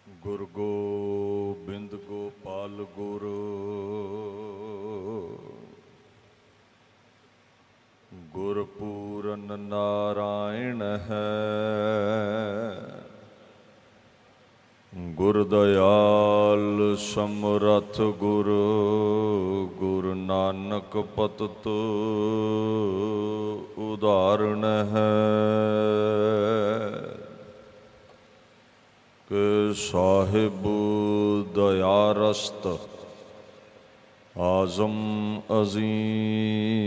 ਗੁਰ ਗੋਬਿੰਦ ਗੋਪਾਲ ਗੁਰ ਗੁਰਪੂਰਨ ਨਾਰਾਇਣ ਹੈ। ਗੁਰ ਦਇਆਲ ਸਮਰੱਥ ਗੁਰ ਗੁਰ ਨਾਨਕ ਪਤਿਤ ਉਦਾਹਰਣ ਹੈ। ਕਿ ਸਾਹਿਬ ਦਇਆ ਰਸਤ ਆਜ਼ਮ ਅਜ਼ੀਮ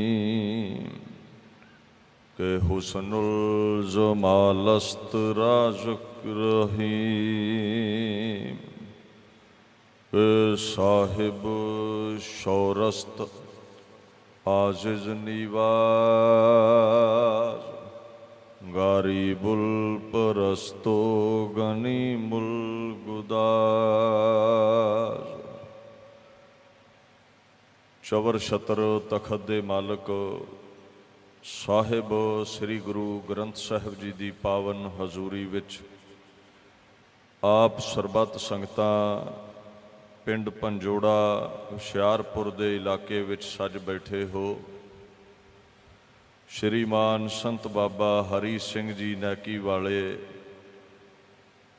ਕਿ ਹੁਸਨੁਲ ਜਮਾਲਸਤ ਰਾਜ਼ਕ ਰਹੀਮ ਕਿ ਸਾਹਿਬ ਸ਼ੌਰਸਤ ਆਜ਼ਿਜ਼ ਨਿਵਾਜ਼ ਗਰੀਬੁਲ ਪਰਸਤੋ ਗਨੀਮੁਲ ਗੁਦਾਰ। ਚਵਰ ਛਤਰ ਤਖਤ ਦੇ ਮਾਲਕ ਸਾਹਿਬ ਸ੍ਰੀ ਗੁਰੂ ਗ੍ਰੰਥ ਸਾਹਿਬ ਜੀ ਦੀ ਪਾਵਨ ਹਜ਼ੂਰੀ ਵਿੱਚ ਆਪ ਸਰਬੱਤ ਸੰਗਤਾਂ ਪਿੰਡ ਪੰਜੋੜਾ ਹੁਸ਼ਿਆਰਪੁਰ ਦੇ ਇਲਾਕੇ ਵਿੱਚ ਸੱਜ ਬੈਠੇ ਹੋ। ਸ਼੍ਰੀਮਾਨ ਸੰਤ ਬਾਬਾ ਹਰੀ ਸਿੰਘ ਜੀ ਨੈਕੀ ਵਾਲੇ,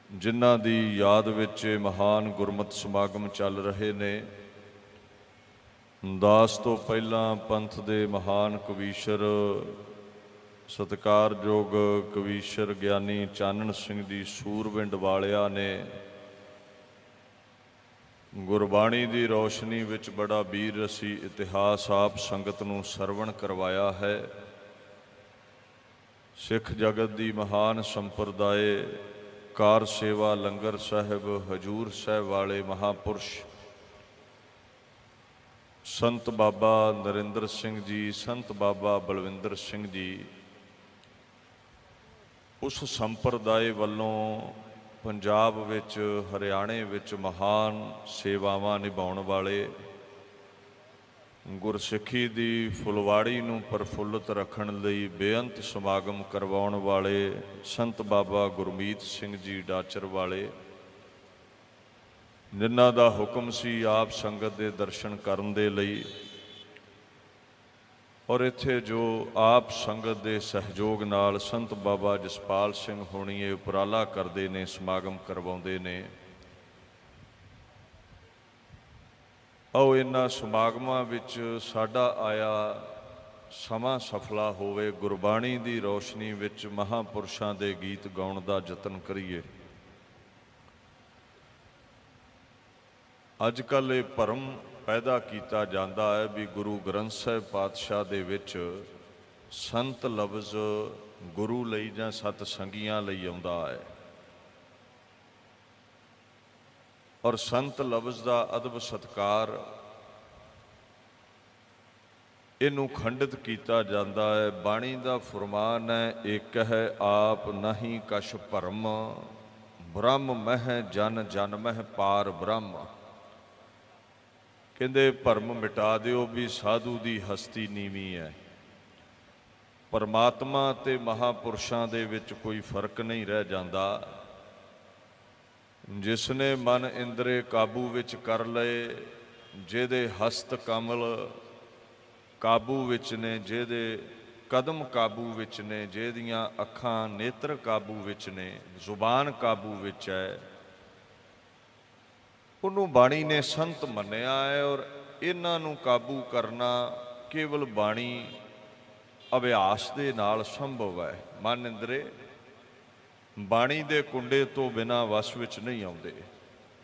ਜਿਨ੍ਹਾਂ ਦੀ ਯਾਦ ਵਿੱਚ ਮਹਾਨ ਗੁਰਮਤਿ ਸਮਾਗਮ ਚੱਲ ਰਹੇ ਨੇ। ਦਾਸ ਤੋਂ ਪਹਿਲਾਂ ਪੰਥ ਦੇ ਮਹਾਨ ਕਵੀਸ਼ਰ, ਸਤਿਕਾਰਯੋਗ ਕਵੀਸ਼ਰ ਗਿਆਨੀ ਚਾਨਣ ਸਿੰਘ ਜੀ ਸੂਰਵਿੰਡ ਵਾਲਿਆਂ ਨੇ ਗੁਰਬਾਣੀ ਦੀ ਰੌਸ਼ਨੀ ਵਿੱਚ ਬੜਾ ਵੀਰ ਰਸੀ ਇਤਿਹਾਸ ਆਪ ਸੰਗਤ ਨੂੰ ਸਰਵਣ ਕਰਵਾਇਆ ਹੈ। ਸਿੱਖ ਜਗਤ ਦੀ ਮਹਾਨ ਸੰਪਰਦਾਏ ਕਾਰ ਸੇਵਾ ਲੰਗਰ ਸਾਹਿਬ ਹਜੂਰ ਸਾਹਿਬ ਵਾਲੇ ਮਹਾਂਪੁਰਸ਼ ਸੰਤ ਬਾਬਾ ਨਰਿੰਦਰ ਸਿੰਘ ਜੀ, ਸੰਤ ਬਾਬਾ ਬਲਵਿੰਦਰ ਸਿੰਘ ਜੀ, ਉਸ ਸੰਪਰਦਾਏ ਵੱਲੋਂ ਪੰਜਾਬ ਵਿੱਚ, ਹਰਿਆਣੇ ਵਿੱਚ ਮਹਾਨ ਸੇਵਾਵਾਂ ਨਿਭਾਉਣ ਵਾਲੇ, ਗੁਰਸਿੱਖੀ ਦੀ ਫੁਲਵਾੜੀ ਨੂੰ ਪ੍ਰਫੁੱਲਤ ਰੱਖਣ ਲਈ ਬੇਅੰਤ ਸਮਾਗਮ ਕਰਵਾਉਣ ਵਾਲੇ ਸੰਤ ਬਾਬਾ ਗੁਰਮੀਤ ਸਿੰਘ ਜੀ ਡਾਚਰ ਵਾਲੇ, ਜਿਨ੍ਹਾਂ ਦਾ ਹੁਕਮ ਸੀ ਆਪ ਸੰਗਤ ਦੇ ਦਰਸ਼ਨ ਕਰਨ ਦੇ ਲਈ। ਔਰ ਇੱਥੇ ਜੋ ਆਪ ਸੰਗਤ ਦੇ ਸਹਿਯੋਗ ਨਾਲ ਸੰਤ ਬਾਬਾ ਜਸਪਾਲ ਸਿੰਘ ਹੋਣੀ ਇਹ ਉਪਰਾਲਾ ਕਰਦੇ ਨੇ, ਸਮਾਗਮ ਕਰਵਾਉਂਦੇ ਨੇ। ਆਓ ਇਹਨਾਂ ਸਮਾਗਮਾਂ ਵਿੱਚ ਸਾਡਾ ਆਇਆ ਸਮਾਂ ਸਫਲਾ ਹੋਵੇ। ਗੁਰਬਾਣੀ ਦੀ ਰੌਸ਼ਨੀ ਵਿੱਚ ਮਹਾਂਪੁਰਸ਼ਾਂ ਦੇ ਗੀਤ ਗਾਉਣ ਦਾ ਯਤਨ ਕਰੀਏ। ਅੱਜ ਕੱਲ੍ਹ ਇਹ ਭਰਮ ਪੈਦਾ ਕੀਤਾ ਜਾਂਦਾ ਹੈ ਵੀ ਗੁਰੂ ਗ੍ਰੰਥ ਸਾਹਿਬ ਪਾਤਸ਼ਾਹ ਦੇ ਵਿੱਚ ਸੰਤ ਲਫ਼ਜ਼ ਗੁਰੂ ਲਈ ਜਾਂ ਸਤ ਸੰਗੀਆਂ ਲਈ ਆਉਂਦਾ ਹੈ, ਔਰ ਸੰਤ ਲਫ਼ਜ਼ ਦਾ ਅਦਬ ਸਤਿਕਾਰ ਇਹਨੂੰ ਖੰਡਿਤ ਕੀਤਾ ਜਾਂਦਾ ਹੈ। ਬਾਣੀ ਦਾ ਫੁਰਮਾਨ ਹੈ, ਇੱਕ ਹੈ ਆਪ ਨਹੀਂ ਕਛ ਭਰਮ, ਬ੍ਰਹਮ ਮਹਿ ਜਨ ਜਨ ਮਹਿ ਪਾਰ ਬ੍ਰਹਮ। ਕਹਿੰਦੇ ਭਰਮ ਮਿਟਾ ਦਿਓ ਵੀ ਸਾਧੂ ਦੀ ਹਸਤੀ ਨੀਵੀਂ ਹੈ। ਪਰਮਾਤਮਾ ਅਤੇ ਮਹਾਂਪੁਰਸ਼ਾਂ ਦੇ ਵਿੱਚ ਕੋਈ ਫਰਕ ਨਹੀਂ ਰਹਿ ਜਾਂਦਾ। ਜਿਸ ਨੇ ਮਨ ਇੰਦਰੇ ਕਾਬੂ ਵਿੱਚ ਕਰ ਲਏ, ਜਿਹਦੇ ਹਸਤ ਕਮਲ ਕਾਬੂ ਵਿੱਚ ਨੇ, ਜਿਹਦੇ ਕਦਮ ਕਾਬੂ ਵਿੱਚ ਨੇ, ਜਿਹਦੀਆਂ ਅੱਖਾਂ ਨੇਤਰ ਕਾਬੂ ਵਿੱਚ ਨੇ, ਜ਼ੁਬਾਨ ਕਾਬੂ ਵਿੱਚ ਹੈ, ਉਹਨੂੰ ਬਾਣੀ ਨੇ ਸੰਤ ਮੰਨਿਆ ਹੈ। ਔਰ ਇਹਨਾਂ ਨੂੰ ਕਾਬੂ ਕਰਨਾ ਕੇਵਲ ਬਾਣੀ ਅਭਿਆਸ ਦੇ ਨਾਲ ਸੰਭਵ ਹੈ। ਮਨ ਇੰਦਰੇ ਬਾਣੀ ਦੇ ਕੁੰਡੇ ਤੋਂ ਬਿਨਾਂ ਵਸ ਵਿੱਚ ਨਹੀਂ ਆਉਂਦੇ।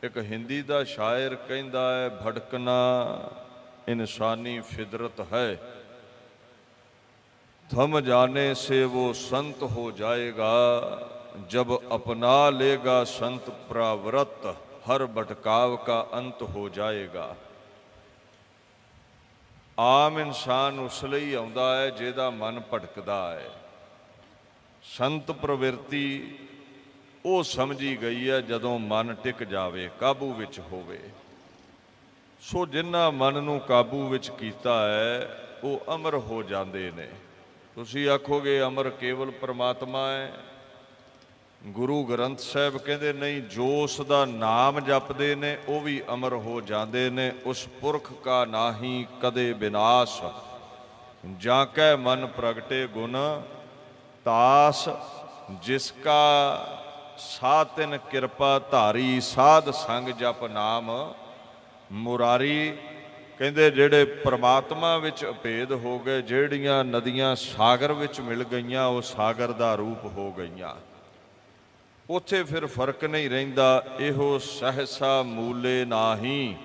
ਇੱਕ ਹਿੰਦੀ ਦਾ ਸ਼ਾਇਰ ਕਹਿੰਦਾ ਹੈ, ਭਟਕਣਾ ਇਨਸਾਨੀ ਫਿਦਰਤ ਹੈ, ਥਮ ਜਾਨੇ ਸੇ वो संत हो जाएगा, जब अपना लेगा संत प्रावृत, हर भटकाव का अंत हो जाएगा। ਆਮ ਇਨਸਾਨ ਉਸ ਲਈ ਆਉਂਦਾ ਹੈ ਜਿਹਦਾ ਮਨ ਭਟਕਦਾ ਹੈ। ਸੰਤ ਪ੍ਰਵਿਰਤੀ ਉਹ ਸਮਝੀ ਗਈ ਹੈ ਜਦੋਂ ਮਨ ਟਿਕ ਜਾਵੇ, ਕਾਬੂ ਵਿੱਚ ਹੋਵੇ। ਸੋ ਜਿਨ੍ਹਾਂ ਮਨ ਨੂੰ ਕਾਬੂ ਵਿੱਚ ਕੀਤਾ ਹੈ ਉਹ ਅਮਰ ਹੋ ਜਾਂਦੇ ਨੇ। ਤੁਸੀਂ ਆਖੋਗੇ ਅਮਰ ਕੇਵਲ ਪਰਮਾਤਮਾ ਹੈ। ਗੁਰੂ ਗ੍ਰੰਥ ਸਾਹਿਬ ਕਹਿੰਦੇ ਨਹੀਂ, ਜੋ ਉਸ ਦਾ ਨਾਮ ਜਪਦੇ ਨੇ ਉਹ ਵੀ ਅਮਰ ਹੋ ਜਾਂਦੇ ਨੇ। ਉਸ ਪੁਰਖ ਕਾ ਨਾਹੀ ਕਦੇ ਵਿਨਾਸ਼, ਜਾਂ ਕੈ ਮਨ ਪ੍ਰਗਟੇ ਗੁਣ ਤਾਸ। ਜਿਸ ਕਾ ਸਾਤਿਨ ਕਿਰਪਾ ਧਾਰੀ, ਸਾਧ ਸੰਗ ਜਪ ਨਾਮ ਮੁਰਾਰੀ। ਕਹਿੰਦੇ ਜਿਹੜੇ ਪ੍ਰਮਾਤਮਾ ਵਿੱਚ ਅਭੇਦ ਹੋ ਗਏ, ਜਿਹੜੀਆਂ ਨਦੀਆਂ ਸਾਗਰ ਵਿੱਚ ਮਿਲ ਗਈਆਂ ਉਹ ਸਾਗਰ ਦਾ ਰੂਪ ਹੋ ਗਈਆਂ। ਉੱਥੇ ਫਿਰ ਫਰਕ ਨਹੀਂ ਰਹਿੰਦਾ। ਇਹੋ ਸਹਸਾ ਮੂਲੇ ਨਾਹੀ,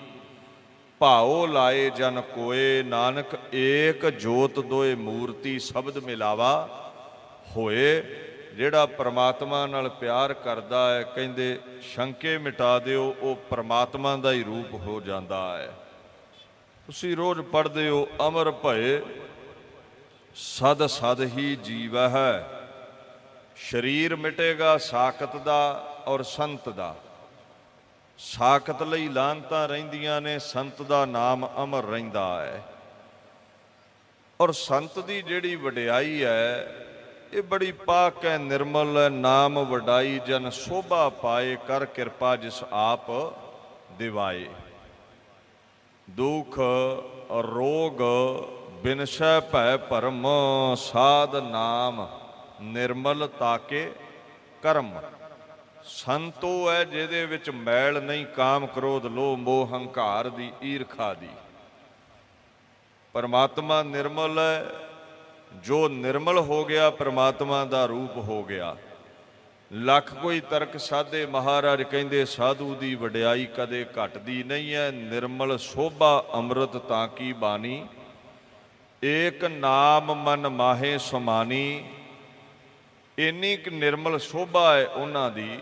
ਭਾਉ ਲਾਏ ਜਨ ਕੋਏ। ਨਾਨਕ ਏਕ ਜੋਤ ਦੋਏ ਮੂਰਤੀ, ਸ਼ਬਦ ਮਿਲਾਵਾ ਹੋਏ। ਜਿਹੜਾ ਪ੍ਰਮਾਤਮਾ ਨਾਲ ਪਿਆਰ ਕਰਦਾ ਹੈ, ਕਹਿੰਦੇ ਸ਼ੰਕੇ ਮਿਟਾ ਦਿਓ, ਉਹ ਪ੍ਰਮਾਤਮਾ ਦਾ ਹੀ ਰੂਪ ਹੋ ਜਾਂਦਾ ਹੈ। ਤੁਸੀਂ ਰੋਜ਼ ਪੜ੍ਹਦੇ ਹੋ, ਅਮਰ ਭਏ ਸਦ ਸਦ ਹੀ ਜੀਵ ਹੈ। ਸਰੀਰ ਮਿਟੇਗਾ ਸਾਕਤ ਦਾ ਔਰ ਸੰਤ ਦਾ। ਸਾਕਤ ਲਈ ਲਾਹਨਤਾਂ ਰਹਿੰਦੀਆਂ ਨੇ, ਸੰਤ ਦਾ ਨਾਮ ਅਮਰ ਰਹਿੰਦਾ ਹੈ। ਔਰ ਸੰਤ ਦੀ ਜਿਹੜੀ ਵਡਿਆਈ ਹੈ ਇਹ ਬੜੀ ਪਾਕ ਹੈ, ਨਿਰਮਲ ਹੈ। ਨਾਮ ਵਡਾਈ ਜਨ ਸੋਭਾ ਪਾਏ, ਕਰ ਕਿਰਪਾ ਜਿਸ ਆਪ ਦਿਵਾਏ। ਦੁਖ ਰੋਗ ਬਿਨਸੈ ਭੈ ਭਰਮ, ਸਾਧ ਨਾਮ ਨਿਰਮਲ ਤਾਕੇ ਕਰਮ। ਸੰਤੋ ਹੈ ਜਿਹਦੇ ਵਿੱਚ ਮੈਲ ਨਹੀਂ, ਕਾਮ ਕ੍ਰੋਧ ਲੋਭ ਮੋਹ ਹੰਕਾਰ ਦੀ, ਈਰਖਾ ਦੀ। ਪਰਮਾਤਮਾ ਨਿਰਮਲ ਹੈ। ਜੋ ਨਿਰਮਲ ਹੋ ਗਿਆ ਪਰਮਾਤਮਾ ਦਾ ਰੂਪ ਹੋ ਗਿਆ। ਲੱਖ ਕੋਈ ਤਰਕ ਸਾਧੇ, ਮਹਾਰਾਜ ਕਹਿੰਦੇ ਸਾਧੂ ਦੀ ਵਡਿਆਈ ਕਦੇ ਘਟਦੀ ਨਹੀਂ ਹੈ। ਨਿਰਮਲ ਸੋਭਾ ਅੰਮ੍ਰਿਤ ਤਾਂ ਕੀ ਬਾਣੀ, ਏਕ ਨਾਮ ਮਨ ਮਾਹੇ ਸਮਾਨੀ। ਇੰਨੀ ਕੁ ਨਿਰਮਲ ਸੋਭਾ ਹੈ ਉਹਨਾਂ ਦੀ,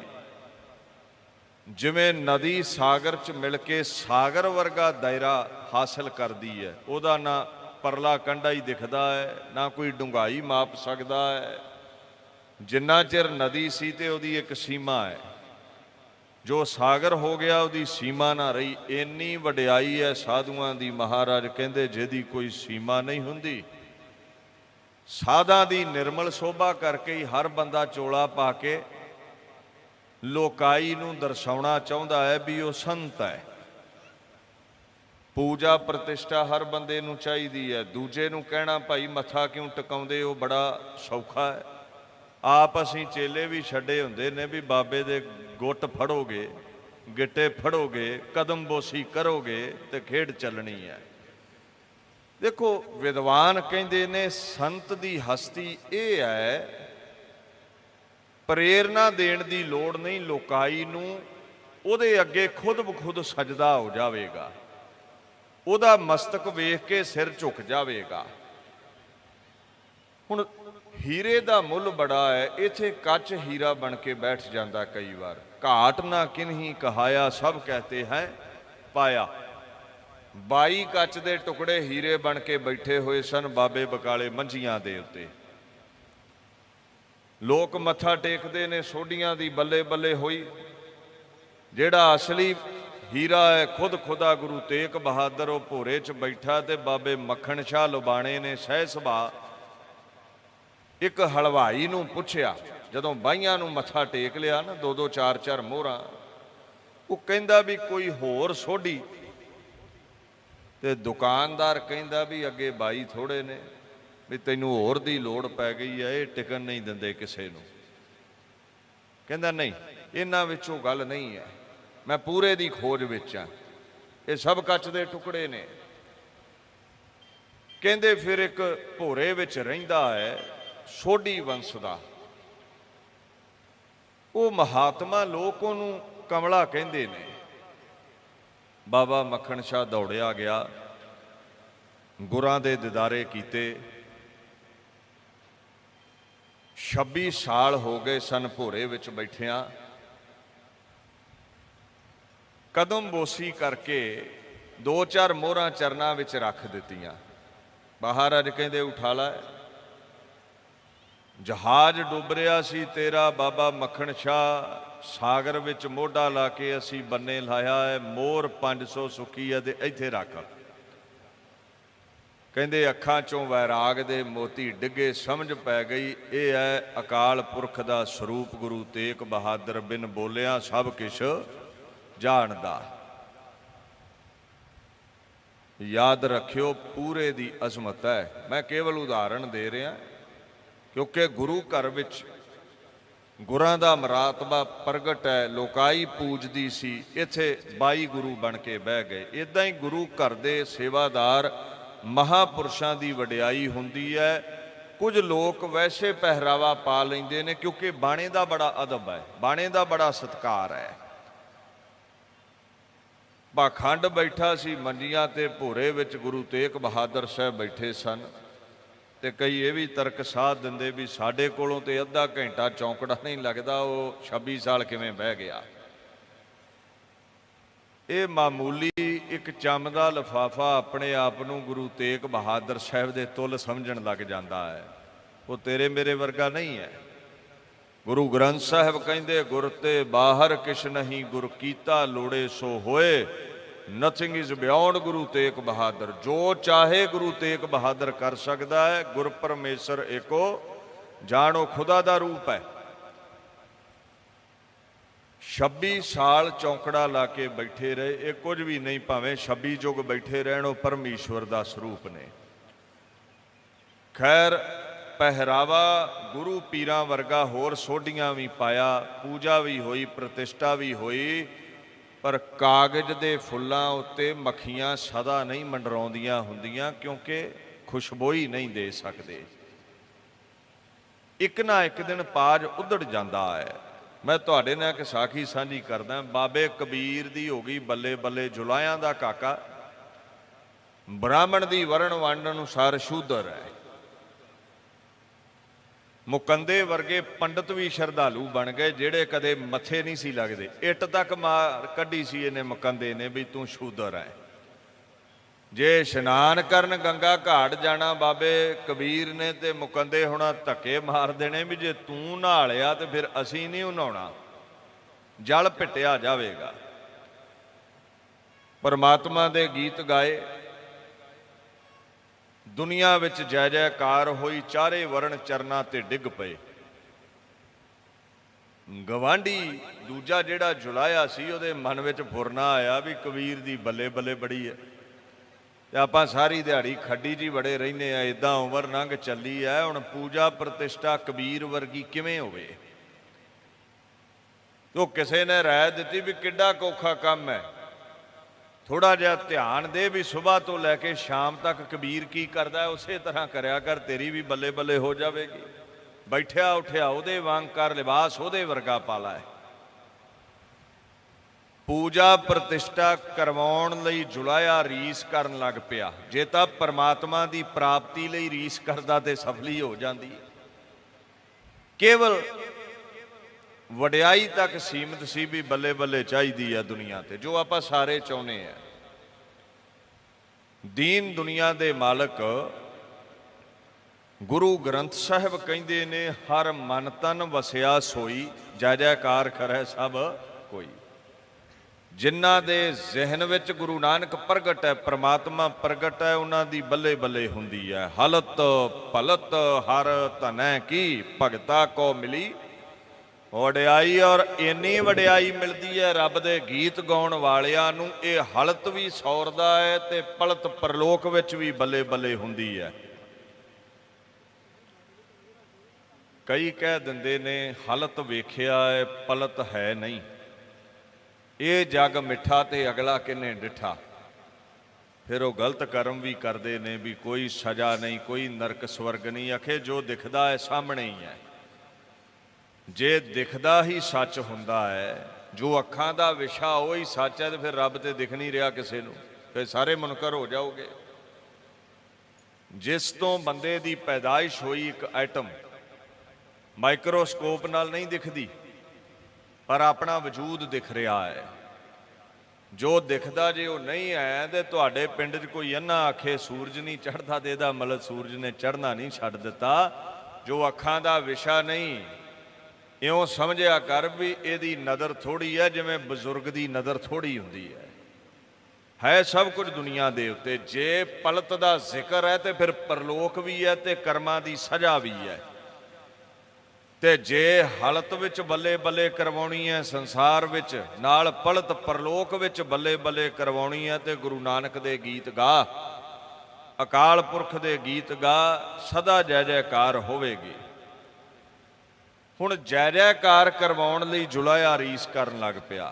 ਜਿਵੇਂ ਨਦੀ ਸਾਗਰ 'ਚ ਮਿਲ ਕੇ ਸਾਗਰ ਵਰਗਾ ਦਾਇਰਾ ਹਾਸਲ ਕਰਦੀ ਹੈ। ਉਹਦਾ ਨਾ ਪਰਲਾ ਕੰਢਾ ਹੀ ਦਿਖਦਾ ਹੈ, ਨਾ ਕੋਈ ਡੂੰਘਾਈ ਮਾਪ ਸਕਦਾ ਹੈ। ਜਿੰਨਾ ਚਿਰ ਨਦੀ ਸੀ ਤੇ ਉਹਦੀ ਇੱਕ ਸੀਮਾ ਹੈ, ਜੋ ਸਾਗਰ ਹੋ ਗਿਆ ਉਹਦੀ ਸੀਮਾ ਨਾ ਰਹੀ। ਇੰਨੀ ਵਡਿਆਈ ਹੈ ਸਾਧੂਆਂ ਦੀ, ਮਹਾਰਾਜ ਕਹਿੰਦੇ ਜਿਹਦੀ ਕੋਈ ਸੀਮਾ ਨਹੀਂ ਹੁੰਦੀ। ਸਾਧਾਂ ਦੀ ਨਿਰਮਲ ਸੋਭਾ ਕਰਕੇ ਹੀ ਹਰ ਬੰਦਾ ਚੋਲਾ ਪਾ ਕੇ ਲੋਕਾਈ ਨੂੰ ਦਰਸਾਉਣਾ ਚਾਹੁੰਦਾ ਹੈ ਵੀ ਉਹ ਸੰਤ ਹੈ। ਪੂਜਾ ਪ੍ਰਤਿਸ਼ਠਾ ਹਰ ਬੰਦੇ ਨੂੰ ਚਾਹੀਦੀ ਹੈ। ਦੂਜੇ ਨੂੰ ਕਹਿਣਾ ਭਾਈ ਮੱਥਾ ਕਿਉਂ ਟਿਕਾਉਂਦੇ ਹੋ, ਬੜਾ ਸੌਖਾ ਹੈ। ਆਪ ਅਸੀਂ ਚੇਲੇ ਵੀ ਛੱਡੇ ਹੁੰਦੇ ਨੇ ਵੀ ਬਾਬੇ ਦੇ ਗੁੱਟ ਫੜੋਗੇ, ਗਿੱਟੇ ਫੜੋਗੇ, ਕਦਮ ਬੋਸੀ ਕਰੋਗੇ ਤੇ ਖੇਡ ਚੱਲਣੀ ਹੈ। ਦੇਖੋ ਵਿਦਵਾਨ ਕਹਿੰਦੇ ਨੇ ਸੰਤ ਦੀ ਹਸਤੀ ਇਹ ਹੈ, ਪ੍ਰੇਰਨਾ ਦੇਣ ਦੀ ਲੋੜ ਨਹੀਂ। ਲੋਕਾਈ ਨੂੰ ਉਹਦੇ ਅੱਗੇ ਖੁਦ ਬਖੁਦ ਸਜਦਾ ਹੋ ਜਾਵੇਗਾ, ਉਹਦਾ ਮਸਤਕ ਵੇਖ ਕੇ ਸਿਰ ਝੁਕ ਜਾਵੇਗਾ। ਹੁਣ ਹੀਰੇ ਦਾ ਮੁੱਲ ਬੜਾ ਹੈ, ਇੱਥੇ ਕੱਚ ਹੀਰਾ ਬਣ ਕੇ ਬੈਠ ਜਾਂਦਾ ਕਈ ਵਾਰ। ਘਾਟ ਨਾ ਕਿਨਹੀ ਕਹਾਇਆ, ਸਭ ਕਹਤੇ ਹੈ ਪਾਇਆ। 22 ਕੱਚ ਦੇ ਟੁਕੜੇ ਹੀਰੇ ਬਣ ਕੇ ਬੈਠੇ ਹੋਏ ਸਨ ਬਾਬੇ ਬਕਾਲੇ ਮੰਝੀਆਂ ਦੇ ਉੱਤੇ। ਲੋਕ ਮੱਥਾ ਟੇਕਦੇ ਨੇ, ਸੋਢੀਆਂ ਦੀ ਬੱਲੇ ਬੱਲੇ ਹੋਈ। ਜਿਹੜਾ ਅਸਲੀ ਹੀਰਾ ਹੈ ਖੁਦ ਖੁਦਾ ਗੁਰੂ ਤੇਗ ਬਹਾਦਰ, ਉਹ ਭੋਰੇ 'ਚ ਬੈਠਾ ਤੇ ਬਾਬੇ ਮੱਖਣ ਸ਼ਾਹ ਲੁਬਾਣੇ ਨੇ ਸਹਿ ਸੁਭਾ ਇੱਕ ਹਲਵਾਈ ਨੂੰ ਪੁੱਛਿਆ, ਜਦੋਂ ਬਾਈਆਂ ਨੂੰ ਮੱਥਾ ਟੇਕ ਲਿਆ ਨਾ, 2-2 4-4 ਮੋਹਰਾਂ, ਉਹ ਕਹਿੰਦਾ ਵੀ ਕੋਈ ਹੋਰ ਸੋਢੀ। ਤੇ ਦੁਕਾਨਦਾਰ ਕਹਿੰਦਾ ਵੀ ਅੱਗੇ ਬਾਈ ਥੋੜੇ ਨੇ, ਵੀ ਤੈਨੂੰ ਹੋਰ ਦੀ ਲੋੜ ਪੈ ਗਈ ਹੈ, ਇਹ ਟਿਕਣ ਨਹੀਂ ਦਿੰਦੇ ਕਿਸੇ ਨੂੰ। ਕਹਿੰਦਾ ਨਹੀਂ, ਇਹਨਾਂ ਵਿੱਚੋਂ ਗੱਲ ਨਹੀਂ ਹੈ, ਮੈਂ ਪੂਰੇ ਦੀ ਖੋਜ ਵਿੱਚ ਹਾਂ, ਇਹ ਸਭ ਕੱਚ ਦੇ ਟੁਕੜੇ ਨੇ। ਕਹਿੰਦੇ ਫਿਰ ਇੱਕ ਭੋਰੇ ਵਿੱਚ ਰਹਿੰਦਾ ਹੈ ਸੋਢੀ ਵੰਸ਼ ਦਾ, ਉਹ ਮਹਾਤਮਾ ਲੋਕ ਉਹਨੂੰ ਕਮਲਾ ਕਹਿੰਦੇ ਨੇ। ਬਾਬਾ ਮੱਖਣ ਸ਼ਾਹ ਦੌੜਿਆ ਗਿਆ, ਗੁਰਾਂ ਦੇ ਦਿਦਾਰੇ ਕੀਤੇ। 26 ਸਾਲ ਹੋ ਗਏ ਸਨ ਭੋਰੇ ਵਿੱਚ ਬੈਠਿਆਂ। ਕਦਮ ਬੋਸੀ ਕਰਕੇ 2-4 ਮੋਹਰਾਂ ਚਰਨਾਂ ਵਿੱਚ ਰੱਖ ਦਿੱਤੀਆਂ। ਮਹਾਰਾਜ ਕਹਿੰਦੇ ਉਠਾ ਲੈ। ਜਹਾਜ਼ ਡੁੱਬ ਰਿਹਾ ਸੀ ਤੇਰਾ ਬਾਬਾ ਮੱਖਣ ਸ਼ਾਹ, ਸਾਗਰ ਵਿੱਚ ਮੋਢਾ ਲਾ ਕੇ ਅਸੀਂ ਬੰਨੇ ਲਾਇਆ ਹੈ, ਮੋਹਰ 500 ਸੁੱਕੀ ਹੈ ਤੇ ਇੱਥੇ ਰੱਖ। ਕਹਿੰਦੇ ਅੱਖਾਂ 'ਚੋਂ ਵੈਰਾਗ ਦੇ ਮੋਤੀ ਡਿੱਗੇ, ਸਮਝ ਪੈ ਗਈ ਇਹ ਹੈ ਅਕਾਲ ਪੁਰਖ ਦਾ ਸਰੂਪ। ਗੁਰੂ ਤੇਗ ਬਹਾਦਰ ਬਿਨ ਬੋਲਿਆ ਸਭ ਕਿਛ ਜਾਣਦਾ। ਯਾਦ ਰੱਖਿਓ ਪੂਰੇ ਦੀ ਅਜ਼ਮਤ ਹੈ। ਮੈਂ ਕੇਵਲ ਉਦਾਹਰਣ ਦੇ ਰਿਹਾ ਕਿਉਂਕਿ ਗੁਰੂ ਘਰ ਵਿੱਚ ਗੁਰਾਂ ਦਾ ਮਰਾਤਬਾ ਪ੍ਰਗਟ ਹੈ। ਲੋਕਾਈ ਪੂਜਦੀ ਸੀ, ਇੱਥੇ 22 ਗੁਰੂ ਬਣ ਕੇ ਬਹਿ ਗਏ। ਇੱਦਾਂ ਹੀ ਗੁਰੂ ਘਰ ਦੇ ਸੇਵਾਦਾਰ ਮਹਾਂਪੁਰਸ਼ਾਂ ਦੀ ਵਡਿਆਈ ਹੁੰਦੀ ਹੈ। ਕੁਝ ਲੋਕ ਵੈਸੇ ਪਹਿਰਾਵਾ ਪਾ ਲੈਂਦੇ ਨੇ ਕਿਉਂਕਿ ਬਾਣੇ ਦਾ ਬੜਾ ਅਦਬ ਹੈ, ਬਾਣੇ ਦਾ ਬੜਾ ਸਤਿਕਾਰ ਹੈ। ਪਾਖੰਡ ਬੈਠਾ ਸੀ ਮੰਜੀਆਂ ਤੇ ਭੋਰੇ ਵਿੱਚ, ਗੁਰੂ ਤੇਗ ਬਹਾਦਰ ਸਾਹਿਬ ਬੈਠੇ ਸਨ। ਤੇ ਕਈ ਇਹ ਵੀ ਤਰਕ ਸਾਧ ਦਿੰਦੇ ਵੀ ਸਾਡੇ ਕੋਲੋਂ ਤੇ ਅੱਧਾ ਘੰਟਾ ਚੌਂਕੜਾ ਨਹੀਂ ਲੱਗਦਾ, ਉਹ 26 ਸਾਲ ਕਿਵੇਂ ਬਹਿ ਗਿਆ। ਇਹ ਮਾਮੂਲੀ ਇੱਕ ਚੰਮ ਦਾ ਲਿਫਾਫਾ ਆਪਣੇ ਆਪ ਨੂੰ ਗੁਰੂ ਤੇਗ ਬਹਾਦਰ ਸਾਹਿਬ ਦੇ ਤੁੱਲ ਸਮਝਣ ਲੱਗ ਜਾਂਦਾ ਹੈ। ਉਹ ਤੇਰੇ ਮੇਰੇ ਵਰਗਾ ਨਹੀਂ ਹੈ। ਗੁਰੂ ਗ੍ਰੰਥ ਸਾਹਿਬ ਕਹਿੰਦੇ ਗੁਰ ਤੇ ਬਾਹਰ ਕਿਛ ਨਹੀਂ, ਗੁਰ ਕੀਤਾ ਲੋੜੇ ਸੋ ਹੋਏ। Nothing is beyond Guru Tegh Bahadur. ਜੋ ਚਾਹੇ ਗੁਰੂ ਤੇਗ ਬਹਾਦਰ ਕਰ ਸਕਦਾ ਹੈ। ਗੁਰ ਪਰਮੇਸ਼ਰ ਏਕੋ ਜਾਣੋ ਖੁਦਾ ਦਾ ਰੂਪ ਹੈ। 26 ਸਾਲ ਚੌਂਕੜਾ ਲਾ ਕੇ ਬੈਠੇ ਰਹੇ। ਇਹ ਕੁਝ ਵੀ ਨਹੀਂ, ਭਾਵੇਂ 26 ਯੁੱਗ ਬੈਠੇ ਰਹਿਣ, ਉਹ ਪਰਮੇਸ਼ਵਰ ਦਾ ਸਰੂਪ ਨੇ। ਖੈਰ ਪਹਿਰਾਵਾ ਗੁਰੂ ਪੀਰਾਂ ਵਰਗਾ ਹੋਰ ਸੋਢੀਆਂ ਵੀ ਪਾਇਆ, ਪੂਜਾ ਵੀ ਹੋਈ, ਪ੍ਰਤਿਸ਼ਠਾ ਵੀ ਹੋਈ, ਪਰ ਕਾਗਜ਼ ਦੇ ਫੁੱਲਾਂ ਉੱਤੇ ਮੱਖੀਆਂ ਸਦਾ ਨਹੀਂ ਮੰਡਰਾਉਂਦੀਆਂ ਹੁੰਦੀਆਂ ਕਿਉਂਕਿ ਖੁਸ਼ਬੋਈ ਨਹੀਂ ਦੇ ਸਕਦੇ। ਇੱਕ ਨਾ ਇੱਕ ਦਿਨ ਪਾਜ ਉਧੜ ਜਾਂਦਾ ਹੈ। ਮੈਂ ਤੁਹਾਡੇ ਨਾਲ ਇੱਕ ਸਾਖੀ ਸਾਂਝੀ ਕਰਦਾ। ਬਾਬੇ ਕਬੀਰ ਦੀ ਹੋ ਗਈ ਬੱਲੇ ਬੱਲੇ। ਜੁਲਾਹਿਆਂ ਦਾ ਕਾਕਾ ਬ੍ਰਾਹਮਣ ਦੀ ਵਰਣ ਵੰਡ ਅਨੁਸਾਰ ਸ਼ੂਦਰ ਹੈ। ਮੁਕੰਦੇ ਵਰਗੇ ਪੰਡਤ ਵੀ ਸ਼ਰਧਾਲੂ ਬਣ ਗਏ ਜਿਹੜੇ ਕਦੇ ਮੱਥੇ ਨਹੀਂ ਸੀ ਲੱਗਦੇ। ਇੱਟ ਤੱਕ ਮਾਰ ਕੱਢੀ ਸੀ ਇਹਨੇ ਮੁਕੰਦੇ ਨੇ ਵੀ ਤੂੰ ਸ਼ੂਦਰ ਹੈ। ਜੇ ਇਸ਼ਨਾਨ ਕਰਨ ਗੰਗਾ ਘਾਟ ਜਾਣਾ ਬਾਬੇ ਕਬੀਰ ਨੇ ਤੇ ਮੁਕੰਦੇ ਹੋਣਾ ਧੱਕੇ ਮਾਰ ਦੇਣੇ ਵੀ ਜੇ ਤੂੰ ਨਹਾ ਲਿਆ ਤੇ ਫਿਰ ਅਸੀਂ ਨਹੀਂ ਨਹਾਉਣਾ, ਜਲ ਪਿੱਟਿਆ ਜਾਵੇਗਾ। ਪਰਮਾਤਮਾ ਦੇ ਗੀਤ ਗਾਏ, ਦੁਨੀਆ ਵਿੱਚ ਜੈ ਜੈਕਾਰ ਹੋਈ, ਚਾਰੇ ਵਰਣ ਚਰਨਾਂ ਤੇ ਡਿੱਗ ਪਏ। ਗਵਾਂਢੀ ਦੂਜਾ ਜਿਹੜਾ ਜੁਲਾਇਆ ਸੀ ਉਹਦੇ ਮਨ ਵਿੱਚ ਫੁਰਨਾ ਆਇਆ ਵੀ ਕਬੀਰ ਦੀ ਬੱਲੇ ਬੱਲੇ ਬੜੀ ਹੈ ਤੇ ਆਪਾਂ ਸਾਰੀ ਦਿਹਾੜੀ ਖੱਡੀ ਜੀ ਬੜੇ ਰਹਿੰਦੇ ਆ, ਇਦਾਂ ਉਮਰ ਲੰਘ ਚੱਲੀ ਹੈ, ਹੁਣ ਪੂਜਾ ਪ੍ਰਤਿਸ਼ਠਾ ਕਬੀਰ ਵਰਗੀ ਕਿਵੇਂ ਹੋਵੇ। ਉਹ ਕਿਸੇ ਨੇ ਰਾਏ ਦਿੱਤੀ ਵੀ ਕਿੱਡਾ ਔਖਾ ਕੰਮ ਹੈ, ਥੋੜਾ ਜਿਹਾ ਧਿਆਨ ਦੇ ਵੀ ਸੁਬਾਹ ਤੋਂ ਲੈ ਕੇ ਸ਼ਾਮ ਤੱਕ ਕਬੀਰ ਕੀ ਕਰਦਾ ਉਸੇ ਤਰ੍ਹਾਂ ਕਰਿਆ ਕਰ, ਤੇਰੀ ਵੀ ਬੱਲੇ ਬੱਲੇ ਹੋ ਜਾਵੇਗੀ। ਬੈਠਿਆ ਉੱਠਿਆ ਉਹਦੇ ਵਾਂਗ ਕਰ, ਲਿਬਾਸ ਉਹਦੇ ਵਰਗਾ ਪਾ ਲੈ। ਪੂਜਾ ਪ੍ਰਤਿਸ਼ਠਾ ਕਰਵਾਉਣ ਲਈ ਜੁਲਾਇਆ ਰੀਸ ਕਰਨ ਲੱਗ ਪਿਆ। ਜੇ ਤਾਂ ਪਰਮਾਤਮਾ ਦੀ ਪ੍ਰਾਪਤੀ ਲਈ ਰੀਸ ਕਰਦਾ ਤੇ ਸਫਲੀ ਹੋ ਜਾਂਦੀ। ਕੇਵਲ ਵਡਿਆਈ ਤੱਕ ਸੀਮਿਤ ਸੀ ਵੀ ਬੱਲੇ ਬੱਲੇ ਚਾਹੀਦੀ ਆ ਦੁਨੀਆ ਤੇ, ਜੋ ਆਪਾਂ ਸਾਰੇ ਚਾਹੁੰਦੇ ਆ। ਦੀਨ ਦੁਨੀਆ ਦੇ ਮਾਲਕ ਗੁਰੂ ਗ੍ਰੰਥ ਸਾਹਿਬ ਕਹਿੰਦੇ ਨੇ ਹਰ ਮਨ ਤਨ ਵਸਿਆ ਸੋਈ, ਜੈ ਜੈਕਾਰ ਕਰੈ ਸਭ ਕੋਈ। ਜਿਨ੍ਹਾਂ ਦੇ ਜ਼ਿਹਨ ਵਿੱਚ ਗੁਰੂ ਨਾਨਕ ਪ੍ਰਗਟ ਹੈ, ਪ੍ਰਮਾਤਮਾ ਪ੍ਰਗਟ ਹੈ, ਉਹਨਾਂ ਦੀ ਬੱਲੇ ਬੱਲੇ ਹੁੰਦੀ ਹੈ। ਹਲਤ ਭਲਤ ਹਰ ਧਨੈ ਕੀ, ਭਗਤਾ ਕੋ ਮਿਲੀ ਵਡਿਆਈ। ਔਰ ਇੰਨੀ ਵਡਿਆਈ ਮਿਲਦੀ ਹੈ ਰੱਬ ਦੇ ਗੀਤ ਗਾਉਣ ਵਾਲਿਆਂ ਨੂੰ। ਇਹ ਹਲਤ ਵੀ ਸੌਰਦਾ ਹੈ ਤੇ ਪਲਤ ਪਰਲੋਕ ਵਿੱਚ ਵੀ ਬੱਲੇ ਬੱਲੇ ਹੁੰਦੀ ਹੈ। ਕਈ ਕਹਿ ਦਿੰਦੇ ਨੇ ਹਲਤ ਵੇਖਿਆ ਹੈ ਪਲਤ ਹੈ ਨਹੀਂ। ਇਹ ਜੱਗ ਮਿੱਠਾ ਤੇ ਅਗਲਾ ਕਿਨੇ ਡਿੱਠਾ। ਫਿਰ ਉਹ ਗਲਤ ਕਰਮ ਵੀ ਕਰਦੇ ਨੇ ਵੀ ਕੋਈ ਸਜ਼ਾ ਨਹੀਂ, ਕੋਈ ਨਰਕ ਸਵਰਗ ਨਹੀਂ। ਆਖੇ ਜੋ ਦਿਖਦਾ ਹੈ ਸਾਹਮਣੇ ਹੀ ਹੈ। ਜੇ ਦਿਖਦਾ ਹੀ ਸੱਚ ਹੁੰਦਾ ਹੈ, ਜੋ ਅੱਖਾਂ ਦਾ ਵਿਸ਼ਾ ਉਹ ਹੀ ਸੱਚ ਹੈ, ਤੇ ਫਿਰ ਰੱਬ ਤੇ ਦਿਖ ਨਹੀਂ ਰਿਹਾ ਕਿਸੇ ਨੂੰ, ਫਿਰ ਸਾਰੇ ਮੁਨਕਰ ਹੋ ਜਾਓਗੇ। ਜਿਸ ਤੋਂ ਬੰਦੇ ਦੀ ਪੈਦਾਇਸ਼ ਹੋਈ ਇੱਕ ਐਟਮ ਮਾਈਕਰੋਸਕੋਪ ਨਾਲ ਨਹੀਂ ਦਿਖਦੀ, ਪਰ ਆਪਣਾ ਵਜੂਦ ਦਿਖ ਰਿਹਾ ਹੈ। ਜੋ ਦਿਖਦਾ ਜੇ ਉਹ ਨਹੀਂ ਹੈ ਤੇ ਤੁਹਾਡੇ ਪਿੰਡ 'ਚ ਕੋਈ ਅੰਨਾ ਆਖੇ ਸੂਰਜ ਨਹੀਂ ਚੜ੍ਹਦਾ ਤੇ ਇਹਦਾ ਮਤਲਬ ਸੂਰਜ ਨੇ ਚੜ੍ਹਨਾ ਨਹੀਂ ਛੱਡ ਦਿੱਤਾ। ਜੋ ਅੱਖਾਂ ਦਾ ਵਿਸ਼ਾ ਨਹੀਂ, ਇਉਂ ਸਮਝਿਆ ਕਰ ਵੀ ਇਹਦੀ ਨਜ਼ਰ ਥੋੜ੍ਹੀ ਹੈ, ਜਿਵੇਂ ਬਜ਼ੁਰਗ ਦੀ ਨਜ਼ਰ ਥੋੜ੍ਹੀ ਹੁੰਦੀ ਹੈ। है सब कुछ दुनिया दे उत्ते। जे पलत दा जिक्र है तो फिर परलोक भी है ते कर्मां दी सज़ा भी है। ते जे हलत विच बल्ले बल्ले करवाउणी है संसार विच, नाल पलत परलोक विच बल्ले बल्ले करवाउणी है, ते गुरु नानक दे गीत गा, अकाल पुरख दे गीत गा, सदा जय जयकार होवेगी। हुण जय जयकार करवाउण लई जुलाया रीस करन लग पिया।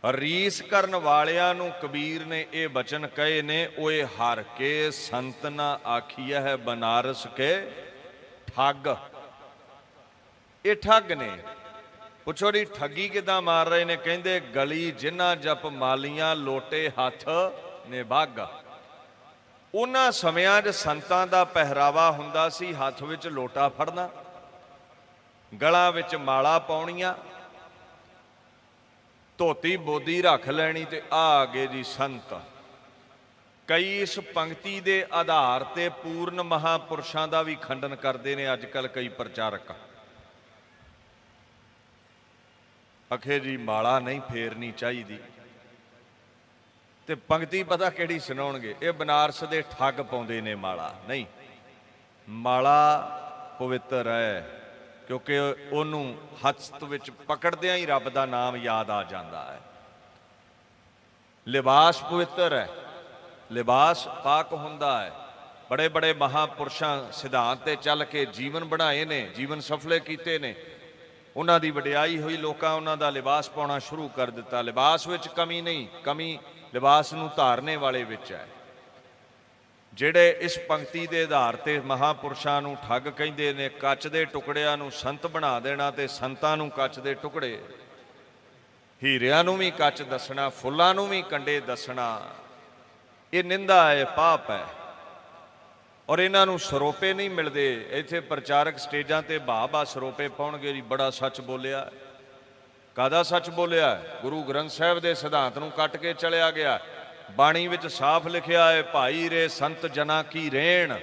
रीस करन वालियां नूं कबीर ने ये बचन कहे ने, ओए हर के संत ना आखिया है बनारस के ठग। ये ठग ने। पुछो जी ठगी किदां मार रहे ने? कहंदे गली जिन्हां जप मालियां लोटे हथ ने भागा। उन्हां समयां 'च संतां दा पहरावा हुंदा सी, हथ विच लोटा फड़ना, गलां विच माला पाउणीਆਂ, धोती बोधी रख लैनी, ते आ गए जी संत। कई इस पंक्ति के आधार ते पूर्ण महापुरुषों का भी खंडन करते हैं अजकल कई प्रचारक। आखे जी माला नहीं फेरनी चाहिए, ते पंक्ति पता किहड़ी सुनाउणगे? ये बनारस दे ठग पाउंदे ने माला नहीं। माला पवित्र है, क्योंकि उन्हों हस्त विच पकड़दियां ही रब का नाम याद आ जाता है। लिबास पवित्र है, लिबास पाक हुंदा है। बड़े बड़े महापुरुषां सिद्धांत ते चल के जीवन बनाए ने, जीवन सफले कीते ने, उन्हां दी वडियाई हुई, लोकां उन्हां दा लिबास पाउणा शुरू कर दिता। लिबास विच कमी नहीं, कमी लिबास नूं धारने वाले विच है। ਜਿਹੜੇ इस पंक्ति के आधार पर महापुरुषों नूं ठग कहिंदे ने। कच के टुकड़िਆਂ नूं संत बना देना, ते संतां नूं कच के टुकड़े, हीरिਆਂ नूं भी कच दसना, फुल्लां नूं भी कंडे दसना, ये निंदा है, पाप है। और इन्हां नूं सरोपे नहीं मिलते। इत्थे प्रचारक स्टेजां ते भाबा सरोपे पाउणगे जी, बड़ा सच बोलिया। कादा सच बोलिया? गुरु ग्रंथ साहिब के सिद्धांत नूं कट के चलिया गया। बाणी विच साफ लिखिया है, भाई रे संत जना की रेण,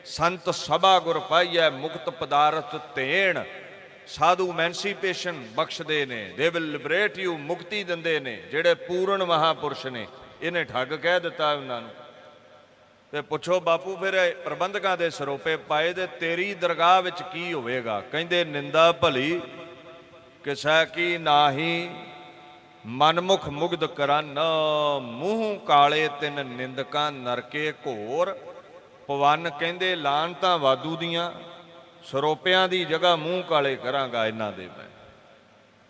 संत सभा गुर पाईऐ मुक्त पदारथ तेण। साधु एमेंसीपेशन बख्शदे ने, दे विल लिबरेट यू, मुक्ति दिंदे ने। जेड़े पूर्ण महापुरुष ने, इन्हें ठग कह दिता उन्होंने। ते पुछो बापू फिर प्रबंधकां दे सरोपे पाए दे तेरी दरगाह विच की होवेगा? कहंदे निंदा भली किसै की नाही, मनमुख मुग्ध करन, मूँह काले तिन निंदकां नरके घोर। पवन कहंदे लानतां वाधू दियां, सरोपियां दी जगह मूँह काले करांगा इन्हां दे मैं।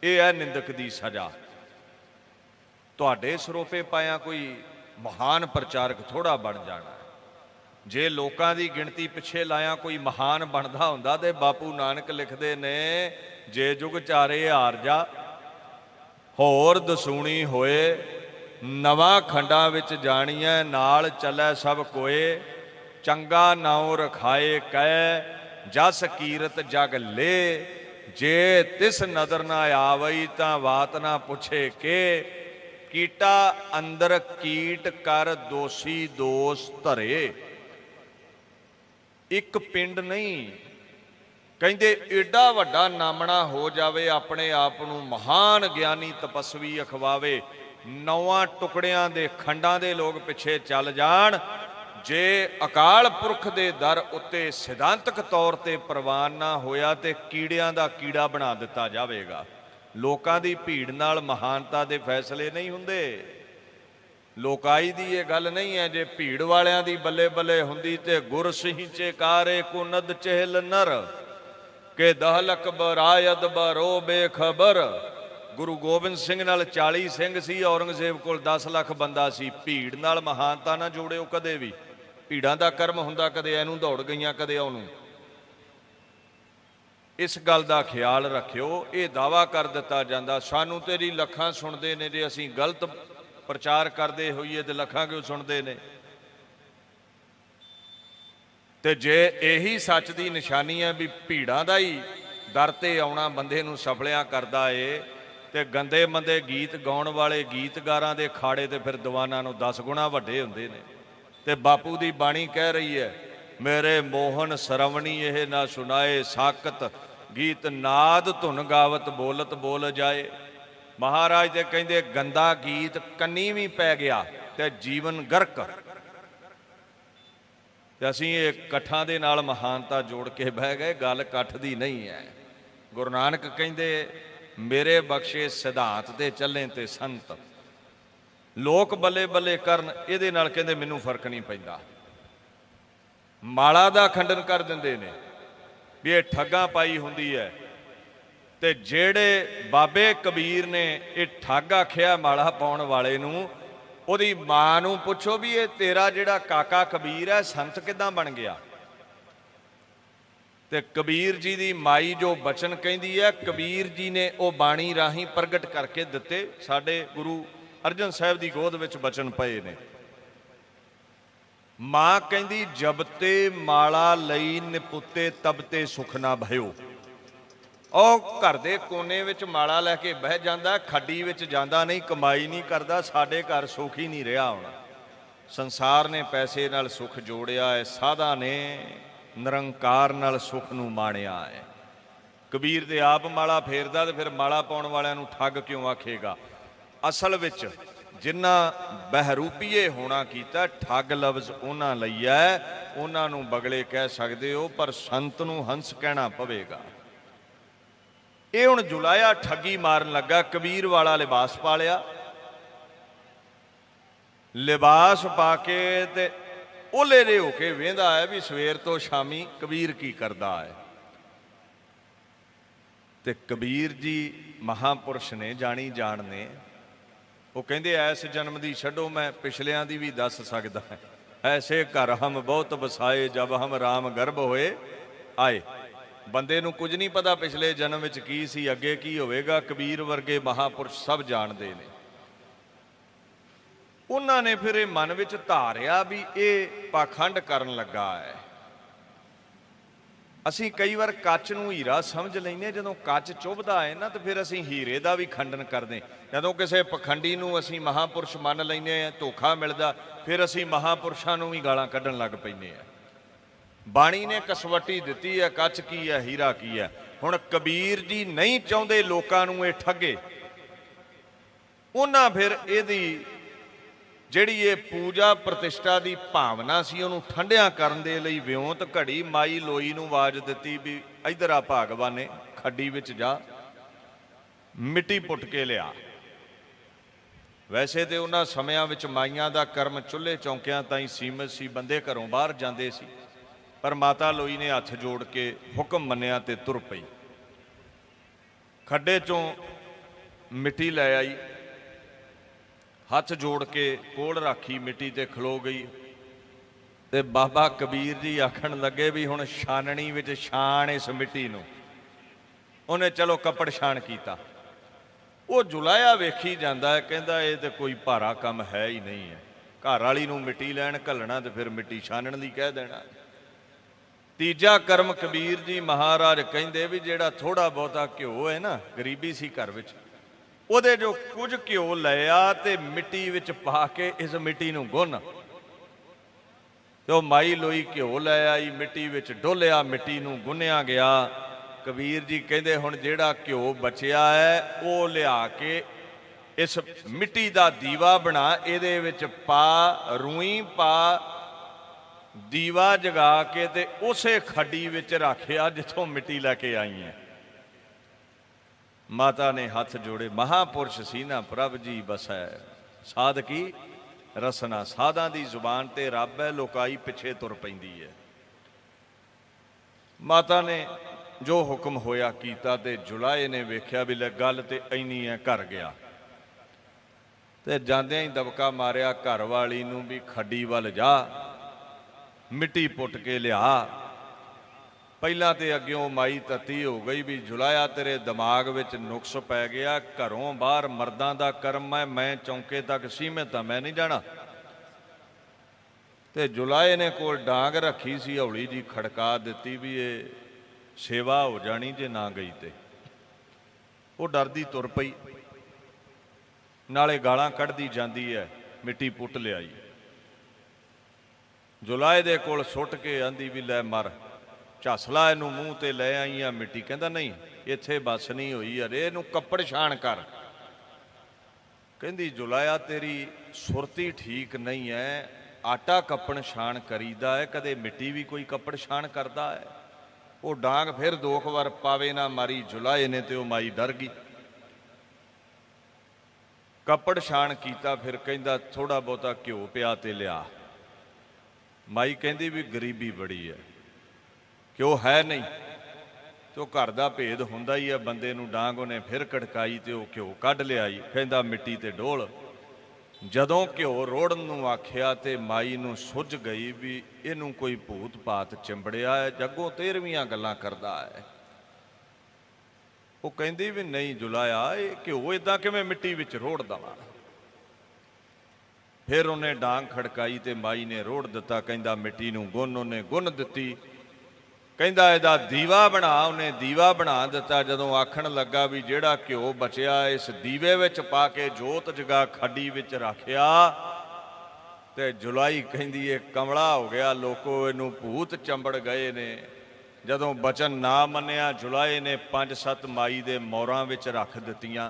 ये है निंदक दी सज़ा। तुहाडे सरोपे पाया कोई महान प्रचारक थोड़ा बन जाना है। जे लोकां दी गिणती पिछे लाया कोई महान बनदा हुंदा ते बापू नानक लिखदे ने, जे जुग चारे हार जा होर दसूणी होए, नवा खंडा विच जाणीਐ, नाल चलै सब कोए। चंगा नाउं रखाए कै, जस कीरत जग ले। जे तिस नदर ना आवई, तां वात ना पुछे के। कीटा अंदर कीट कर दोषी दोष धरे। एक पिंड नहीं, ਕਹਿੰਦੇ एडा ਵੱਡਾ नामना हो जावे, अपने आप ਨੂੰ महान ज्ञानी तपस्वी अखवावे, 9 टुकड़ियां दे खंडां दे लोग पिछे चल जाण। जे अकाल पुरख दे दर उत्ते सिद्धांतक तौर ते प्रवान ना होया ते कीड़ियां दा कीड़ा बना दिता जावेगा। लोकां दी भीड़ नाल महानता दे फैसले नहीं हुंदे। लोकाई दी ये गल नहीं है। जे भीड़ वालियां दी बल्ले बल्ले हुंदी ते गुर सिंचे कारे कुनद चहल नर के दहलक बरायद बरो बेखबर। गुरु गोबिंद सिंह नाल 40 सिंह सी, औरंगजेब कोल 10 लाख बंदा सी। भीड़ नाल महानता ना जोड़िओ कदे भी। भीड़ां दा कर्म हुंदा, कदे इहनूं दौड़ गईयां, कदे ਉਹਨੂੰ। इस गल का ख्याल रखियो। ये दावा कर दिता जाता सानू तेरी लखां सुनते ने, जे असीं गलत प्रचार करते होईए तो लखां क्यों सुनते ने? ते जे यही सच की निशानी है भी भीड़ां दा ही दर ते आउणा बंदे नूं सफलियां करदा है, ते गंदे मंदे गीत गाउण वाले गीतगारां दे खाड़े ते फिर दीवानां नूं 10 गुणा वड्डे हुंदे ने। ते बापू दी बाणी कह रही है, मेरे मोहन सरवणी यह ना सुनाए, साकत गीत नाद धुन गावत बोलत बोल जाए। ਮਹਾਰਾਜ ਦੇ ਕਹਿੰਦੇ ਗੰਦਾ ਗੀਤ ਕੰਨੀ ਵੀ ਪੈ ਗਿਆ ਤੇ ਜੀਵਨ ਗਰਕ। ਤੇ ਅਸੀਂ ਇਹ ਇਕੱਠਾਂ ਦੇ ਨਾਲ ਮਹਾਨਤਾ ਜੋੜ ਕੇ ਬਹਿ ਗਏ, ਗੱਲ ਇਕੱਠ ਦੀ ਨਹੀਂ ਹੈ। ਗੁਰੂ ਨਾਨਕ ਕਹਿੰਦੇ ਮੇਰੇ ਬਖਸ਼ੇ ਸਿਧਾਂਤ ਤੇ ਚੱਲੇ ਤੇ ਸੰਤ। ਲੋਕ ਬੱਲੇ ਬੱਲੇ ਕਰਨ ਇਹਦੇ ਨਾਲ ਕਹਿੰਦੇ ਮੈਨੂੰ ਫਰਕ ਨਹੀਂ ਪੈਂਦਾ। ਮਾਲਾ ਦਾ ਖੰਡਨ ਕਰ ਦਿੰਦੇ ਨੇ ਵੀ ਇਹ ਠੱਗਾਂ ਪਾਈ ਹੁੰਦੀ ਹੈ। ਤੇ ਜਿਹੜੇ ਬਾਬੇ ਕਬੀਰ ਨੇ ਇਹ ਠੱਗ ਆਖਿਆ ਮਾਲਾ ਪਾਉਣ ਵਾਲੇ ਨੂੰ, ਉਹਦੀ ਮਾਂ ਨੂੰ ਪੁੱਛੋ ਵੀ ਇਹ ਤੇਰਾ ਜਿਹੜਾ ਕਾਕਾ ਕਬੀਰ ਹੈ ਸੰਤ ਕਿੱਦਾਂ ਬਣ ਗਿਆ। ਤੇ ਕਬੀਰ ਜੀ ਦੀ ਮਾਈ ਜੋ ਬਚਨ ਕਹਿੰਦੀ ਹੈ, ਕਬੀਰ ਜੀ ਨੇ ਉਹ ਬਾਣੀ ਰਾਹੀਂ ਪ੍ਰਗਟ ਕਰਕੇ ਦਿੱਤੇ। ਸਾਡੇ ਗੁਰੂ ਅਰਜਨ ਸਾਹਿਬ ਦੀ ਗੋਦ ਵਿੱਚ ਬਚਨ ਪਏ ਨੇ। ਮਾਂ ਕਹਿੰਦੀ ਜਬ ਤੇ ਮਾਲਾ ਲਈ ਨਿਪੁੱਤੇ ਤਬ ਤੇ ਸੁਖ ਨਾ ਭਇਓ। ਉਹ ਘਰ ਦੇ ਕੋਨੇ ਵਿੱਚ ਮਾਲਾ ਲੈ ਕੇ ਬਹਿ ਜਾਂਦਾ, ਖੱਡੀ ਵਿੱਚ ਜਾਂਦਾ ਨਹੀਂ, ਕਮਾਈ ਨਹੀਂ ਕਰਦਾ। ਸਾਡੇ ਘਰ ਸੁੱਖ ਹੀ ਨਹੀਂ ਰਿਹਾ ਹੁਣ। ਸੰਸਾਰ ਨੇ ਪੈਸੇ ਨਾਲ ਸੁੱਖ ਜੋੜਿਆ ਹੈ, ਸਾਧਾਂ ਨੇ ਨਿਰੰਕਾਰ ਨਾਲ ਸੁੱਖ ਨੂੰ ਮਾਣਿਆ ਹੈ। ਕਬੀਰ ਦੇ ਆਪ ਮਾਲਾ ਫੇਰਦਾ ਤੇ ਫਿਰ ਮਾਲਾ ਪਾਉਣ ਵਾਲਿਆਂ ਨੂੰ ਠੱਗ ਕਿਉਂ ਆਖੇਗਾ। ਅਸਲ ਵਿੱਚ ਜਿਨ੍ਹਾਂ ਬਹਿਰੂਪੀਏ ਹੋਣਾ ਕੀਤਾ, ਠੱਗ ਲਫ਼ਜ਼ ਉਹਨਾਂ ਲਈ ਹੈ, ਉਹਨਾਂ ਨੂੰ ਬਗਲੇ ਕਹਿ ਸਕਦੇ ਹੋ, ਪਰ ਸੰਤ ਨੂੰ ਹੰਸ ਕਹਿਣਾ ਪਵੇਗਾ। ਇਹ ਹੁਣ ਜੁਲਾਇਆ ਠੱਗੀ ਮਾਰਨ ਲੱਗਾ। ਕਬੀਰ ਵਾਲਾ ਲਿਬਾਸ ਪਾ ਲਿਆ, ਲਿਬਾਸ ਪਾ ਕੇ ਤੇ ਉਹਲੇ ਦੇ ਹੋ ਕੇ ਵੇਂਦਾ ਹੈ ਵੀ ਸਵੇਰ ਤੋਂ ਸ਼ਾਮੀ ਕਬੀਰ ਕੀ ਕਰਦਾ ਹੈ। ਤੇ ਕਬੀਰ ਜੀ ਮਹਾਂਪੁਰਸ਼ ਨੇ, ਜਾਣੀ ਜਾਣ ਨੇ। ਉਹ ਕਹਿੰਦੇ ਐਸ ਜਨਮ ਦੀ ਛੱਡੋ, ਮੈਂ ਪਿਛਲਿਆਂ ਦੀ ਵੀ ਦੱਸ ਸਕਦਾ। ਐਸੇ ਘਰ ਹਮ ਬਹੁਤ ਵਸਾਏ ਜਬ ਹਮ ਰਾਮ ਗਰਭ ਹੋਏ ਆਏ। ਬੰਦੇ ਨੂੰ ਕੁਝ ਨਹੀਂ ਪਤਾ ਪਿਛਲੇ ਜਨਮ ਵਿੱਚ ਕੀ ਸੀ, ਅੱਗੇ ਕੀ ਹੋਵੇਗਾ। ਕਬੀਰ ਵਰਗੇ ਮਹਾਂਪੁਰਸ਼ ਸਭ ਜਾਣਦੇ ਨੇ। ਉਹਨਾਂ ਨੇ ਫਿਰ ਇਹ ਮਨ ਵਿੱਚ ਧਾਰਿਆ ਵੀ ਇਹ ਪਾਖੰਡ ਕਰਨ ਲੱਗਾ ਹੈ। ਅਸੀਂ ਕਈ ਵਾਰ ਕੱਚ ਨੂੰ ਹੀਰਾ ਸਮਝ ਲੈਂਦੇ, ਜਦੋਂ ਕੱਚ ਚੁੱਭਦਾ ਹੈ ਨਾ, ਤਾਂ ਫਿਰ ਅਸੀਂ ਹੀਰੇ ਦਾ ਵੀ ਖੰਡਨ ਕਰਦੇ। ਜਦੋਂ ਕਿਸੇ ਪਖੰਡੀ ਨੂੰ ਅਸੀਂ ਮਹਾਂਪੁਰਸ਼ ਮੰਨ ਲੈਂਦੇ ਹਾਂ, ਧੋਖਾ ਮਿਲਦਾ, ਫਿਰ ਅਸੀਂ ਮਹਾਂਪੁਰਸ਼ਾਂ ਨੂੰ ਵੀ ਗਾਲਾਂ ਕੱਢਣ ਲੱਗ ਪੈਂਦੇ ਹਾਂ। ਬਾਣੀ ਨੇ ਕਸਵੱਟੀ ਦਿੱਤੀ ਹੈ, ਕੱਚ ਕੀ ਹੈ, ਹੀਰਾ ਕੀ ਹੈ। ਹੁਣ ਕਬੀਰ ਜੀ ਨਹੀਂ ਚਾਹੁੰਦੇ ਲੋਕਾਂ ਨੂੰ ਇਹ ਠੱਗੇ। ਉਹਨਾਂ ਫਿਰ ਇਹਦੀ ਜਿਹੜੀ ਇਹ ਪੂਜਾ ਪ੍ਰਤਿਸ਼ਠਾ ਦੀ ਭਾਵਨਾ ਸੀ, ਉਹਨੂੰ ਠੰਡਿਆਂ ਕਰਨ ਦੇ ਲਈ ਵਿਉਂਤ ਘੜੀ ਮਾਈ ਲੋਈ ਨੂੰ ਆਵਾਜ਼ ਦਿੱਤੀ ਵੀ ਇੱਧਰ ਆ ਭਾਗਵਾਨੇ, ਖੱਡੀ ਵਿੱਚ ਜਾ, ਮਿੱਟੀ ਪੁੱਟ ਕੇ ਲਿਆ। ਵੈਸੇ ਤੇ ਉਹਨਾਂ ਸਮਿਆਂ ਵਿੱਚ ਮਾਈਆਂ ਦਾ ਕਰਮ ਚੁੱਲ੍ਹੇ ਚੌਂਕਿਆਂ ਤਾਈਂ ਸੀਮਿਤ ਸੀ, ਬੰਦੇ ਘਰੋਂ ਬਾਹਰ ਜਾਂਦੇ ਸੀ। ਪਰ ਮਾਤਾ ਲੋਈ ਨੇ ਹੱਥ ਜੋੜ ਕੇ ਹੁਕਮ ਮੰਨਿਆ ਤੇ ਤੁਰ ਪਈ। ਖੱਡੇ ਚੋਂ ਮਿੱਟੀ ਲੈ ਆਈ, ਹੱਥ ਜੋੜ ਕੇ ਕੋਲ ਰੱਖੀ, ਮਿੱਟੀ ਤੇ ਖਲੋ ਗਈ। ਤੇ ਬਾਬਾ ਕਬੀਰ ਜੀ ਆਖਣ ਲੱਗੇ ਵੀ ਹੁਣ ਛਾਨਣੀ ਵਿੱਚ ਛਾਣ ਇਸ ਮਿੱਟੀ ਨੂੰ। ਉਹਨੇ ਚਲੋ ਕੱਪੜ ਛਾਣ ਕੀਤਾ। ਉਹ ਜੁਲਾਇਆ ਵੇਖੀ ਜਾਂਦਾ ਹੈ, ਕਹਿੰਦਾ ਇਹ ਤੇ ਕੋਈ ਭਾਰਾ ਕੰਮ ਹੈ ਹੀ ਨਹੀਂ ਹੈ। ਘਰ ਵਾਲੀ ਨੂੰ ਮਿੱਟੀ ਲੈਣ ਘੱਲਣਾ ਤੇ ਫਿਰ ਮਿੱਟੀ ਛਾਨਣ ਲਈ ਕਹਿ ਦੇਣਾ। ਤੀਜਾ ਕਰਮ ਕਬੀਰ ਜੀ ਮਹਾਰਾਜ ਕਹਿੰਦੇ ਵੀ ਜਿਹੜਾ ਥੋੜਾ ਬਹੁਤਾ ਘਿਓ ਹੈ ਨਾ, ਗਰੀਬੀ ਸੀ ਘਰ ਵਿੱਚ, ਉਹਦੇ ਜੋ ਕੁਝ ਘਿਓ ਲਿਆ ਤੇ ਮਿੱਟੀ ਵਿੱਚ ਪਾ ਕੇ ਇਸ ਮਿੱਟੀ ਨੂੰ ਗੁੰਨ। ਤੇ ਉਹ ਮਾਈ ਲੋਈ ਘਿਓ ਲੈ ਆਈ, ਮਿੱਟੀ ਵਿੱਚ ਡੋਲਿਆ, ਮਿੱਟੀ ਨੂੰ ਗੁੰਨਿਆ ਗਿਆ। ਕਬੀਰ ਜੀ ਕਹਿੰਦੇ ਹੁਣ ਜਿਹੜਾ ਘਿਓ ਬਚਿਆ ਹੈ ਉਹ ਲਿਆ ਕੇ ਇਸ ਮਿੱਟੀ ਦਾ ਦੀਵਾ ਬਣਾ, ਇਹਦੇ ਵਿੱਚ ਪਾ ਰੂਈ ਪਾ, ਦੀਵਾ ਜਗਾ ਕੇ ਤੇ ਉਸੇ ਖੱਡੀ ਵਿੱਚ ਰੱਖਿਆ ਜਿੱਥੋਂ ਮਿੱਟੀ ਲੈ ਕੇ ਆਈ ਹੈ। ਮਾਤਾ ਨੇ ਹੱਥ ਜੋੜੇ, ਮਹਾਂਪੁਰਸ਼ ਸੀ ਨਾ ਪ੍ਰਭ ਜੀ ਬਸੈ ਸਾਧਕੀ ਰਸਨਾ। ਸਾਧਾਂ ਦੀ ਜ਼ੁਬਾਨ ਤੇ ਰੱਬ ਹੈ, ਲੋਕਾਈ ਪਿੱਛੇ ਤੁਰ ਪੈਂਦੀ ਹੈ। ਮਾਤਾ ਨੇ ਜੋ ਹੁਕਮ ਹੋਇਆ ਕੀਤਾ ਤੇ ਜੁਲਾਏ ਨੇ ਵੇਖਿਆ ਵੀ ਲੈ ਗੱਲ ਤੇ ਇੰਨੀ ਹੈ, ਘਰ ਗਿਆ। ਤੇ ਜਾਂਦਿਆਂ ਹੀ ਦਬਕਾ ਮਾਰਿਆ ਘਰ ਵਾਲੀ ਨੂੰ ਵੀ ਖੱਡੀ ਵੱਲ ਜਾ, ਮਿੱਟੀ ਪੁੱਟ ਕੇ ਲਿਆ। ਪਹਿਲਾਂ ਤੇ ਅੱਗਿਓਂ ਮਾਈ ਤਤੀ ਹੋ ਗਈ ਵੀ ਜੁਲਾਇਆ ਤੇਰੇ ਦਿਮਾਗ ਵਿੱਚ ਨੁਕਸ ਪੈ ਗਿਆ, ਘਰੋਂ ਬਾਹਰ ਮਰਦਾਂ ਦਾ ਕਰਮ ਹੈ, ਮੈਂ ਚੌਂਕੇ ਤੱਕ ਸੀਮਿਤ ਹਾਂ, ਮੈਂ ਨਹੀਂ ਜਾਣਾ। ਤੇ ਜੁਲਾਏ ਨੇ ਕੋਲ ਡਾਂਗ ਰੱਖੀ ਸੀ, ਹੌਲੀ ਜੀ ਖੜਕਾ ਦਿੱਤੀ ਵੀ ਇਹ ਸੇਵਾ ਹੋ ਜਾਣੀ ਜੇ ਨਾ ਗਈ ਤੇ। ਉਹ ਡਰਦੀ ਤੁਰ ਪਈ, ਨਾਲੇ ਗਾਲਾਂ ਕੱਢਦੀ ਜਾਂਦੀ ਹੈ, ਮਿੱਟੀ ਪੁੱਟ ਲਿਆਈ। ਜੁਲਾਏ ਦੇ ਕੋਲ ਸੁੱਟ ਕੇ ਆਂਦੀ ਵੀ ਲੈ ਮਰ, ਝਸਲਾ ਇਹਨੂੰ ਮੂੰਹ ਤੇ ਲੈ ਆਈ ਆ ਮਿੱਟੀ। ਕਹਿੰਦਾ ਨਹੀਂ, ਇੱਥੇ ਬਸ ਨਹੀਂ ਹੋਈ, ਅਰੇ ਇਹਨੂੰ ਕੱਪੜ ਛਾਣ ਕਰ। ਕਹਿੰਦੀ ਜੁਲਾਇਆ ਤੇਰੀ ਸੁਰਤੀ ਠੀਕ ਨਹੀਂ ਹੈ, ਆਟਾ ਕੱਪਣ ਛਾਣ ਕਰੀਦਾ ਹੈ, ਕਦੇ ਮਿੱਟੀ ਵੀ ਕੋਈ ਕੱਪੜ ਛਾਣ ਕਰਦਾ ਹੈ। ਉਹ ਡਾਂਗ ਫਿਰ 2 ਵਾਰ ਪਾਵੇ ਨਾ ਮਾਰੀ ਜੁਲਾਏ ਨੇ, ਤੇ ਉਹ ਮਾਈ ਡਰ ਗਈ। ਕੱਪੜ ਛਾਣ ਕੀਤਾ, ਫਿਰ ਕਹਿੰਦਾ ਥੋੜਾ ਬਹੁਤਾ ਘਿਓ ਪਿਆ ਤੇ ਲਿਆ। ਮਾਈ ਕਹਿੰਦੀ ਵੀ ਗਰੀਬੀ ਬੜੀ ਹੈ, ਘਿਓ ਹੈ ਨਹੀਂ। ਤੇ ਉਹ ਘਰ ਦਾ ਭੇਦ ਹੁੰਦਾ ਹੀ ਆ ਬੰਦੇ ਨੂੰ। ਡਾਂਗ ਉਹਨੇ ਫਿਰ ਕੜਕਾਈ ਤੇ ਉਹ ਘਿਓ ਕੱਢ ਲਿਆਈ। ਕਹਿੰਦਾ ਮਿੱਟੀ ਤੇ ਡੋਲ। ਜਦੋਂ ਘਿਓ ਰੋੜਨ ਨੂੰ ਆਖਿਆ ਤੇ ਮਾਈ ਨੂੰ ਸੁੱਝ ਗਈ ਵੀ ਇਹਨੂੰ ਕੋਈ ਭੂਤ ਪਾਤ ਚਿੰਬੜਿਆ ਹੈ, ਜੱਗੋਂ 13ਵੀਆਂ ਗੱਲਾਂ ਕਰਦਾ ਹੈ। ਉਹ ਕਹਿੰਦੀ ਵੀ ਨਹੀਂ ਜੁਲਾਇਆ, ਇਹ ਘਿਓ ਇਦਾਂ ਕਿਵੇਂ ਮਿੱਟੀ ਵਿੱਚ ਰੋੜ ਦੇਵਾਂ। ਫਿਰ ਉਹਨੇ ਡਾਂਗ ਖੜਕਾਈ ਤੇ ਮਾਈ ਨੇ ਰੋੜ ਦਿੱਤਾ। ਕਹਿੰਦਾ ਮਿੱਟੀ ਨੂੰ ਗੁੰਨ, ਉਹਨੇ ਗੁੰਨ ਦਿੱਤੀ। ਕਹਿੰਦਾ ਇਹਦਾ ਦੀਵਾ ਬਣਾ, ਉਹਨੇ ਦੀਵਾ ਬਣਾ ਦਿੱਤਾ। ਜਦੋਂ ਆਖਣ ਲੱਗਾ ਵੀ ਜਿਹੜਾ ਘਿਓ ਬਚਿਆ ਇਸ ਦੀਵੇ ਵਿੱਚ ਪਾ ਕੇ ਜੋਤ ਜਗਾ ਖੱਡੀ ਵਿੱਚ ਰੱਖਿਆ, ਤੇ ਜੁਲਾਈ ਕਹਿੰਦੀ ਇਹ ਕਮਲਾ ਹੋ ਗਿਆ, ਲੋਕੋ ਇਹਨੂੰ ਭੂਤ ਚੰਬੜ ਗਏ ਨੇ। ਜਦੋਂ ਬਚਨ ਨਾ ਮੰਨਿਆ, ਜੁਲਾਏ ਨੇ 5-7 ਮਾਈ ਦੇ ਮੋਰਾਂ ਵਿੱਚ ਰੱਖ ਦਿੱਤੀਆਂ।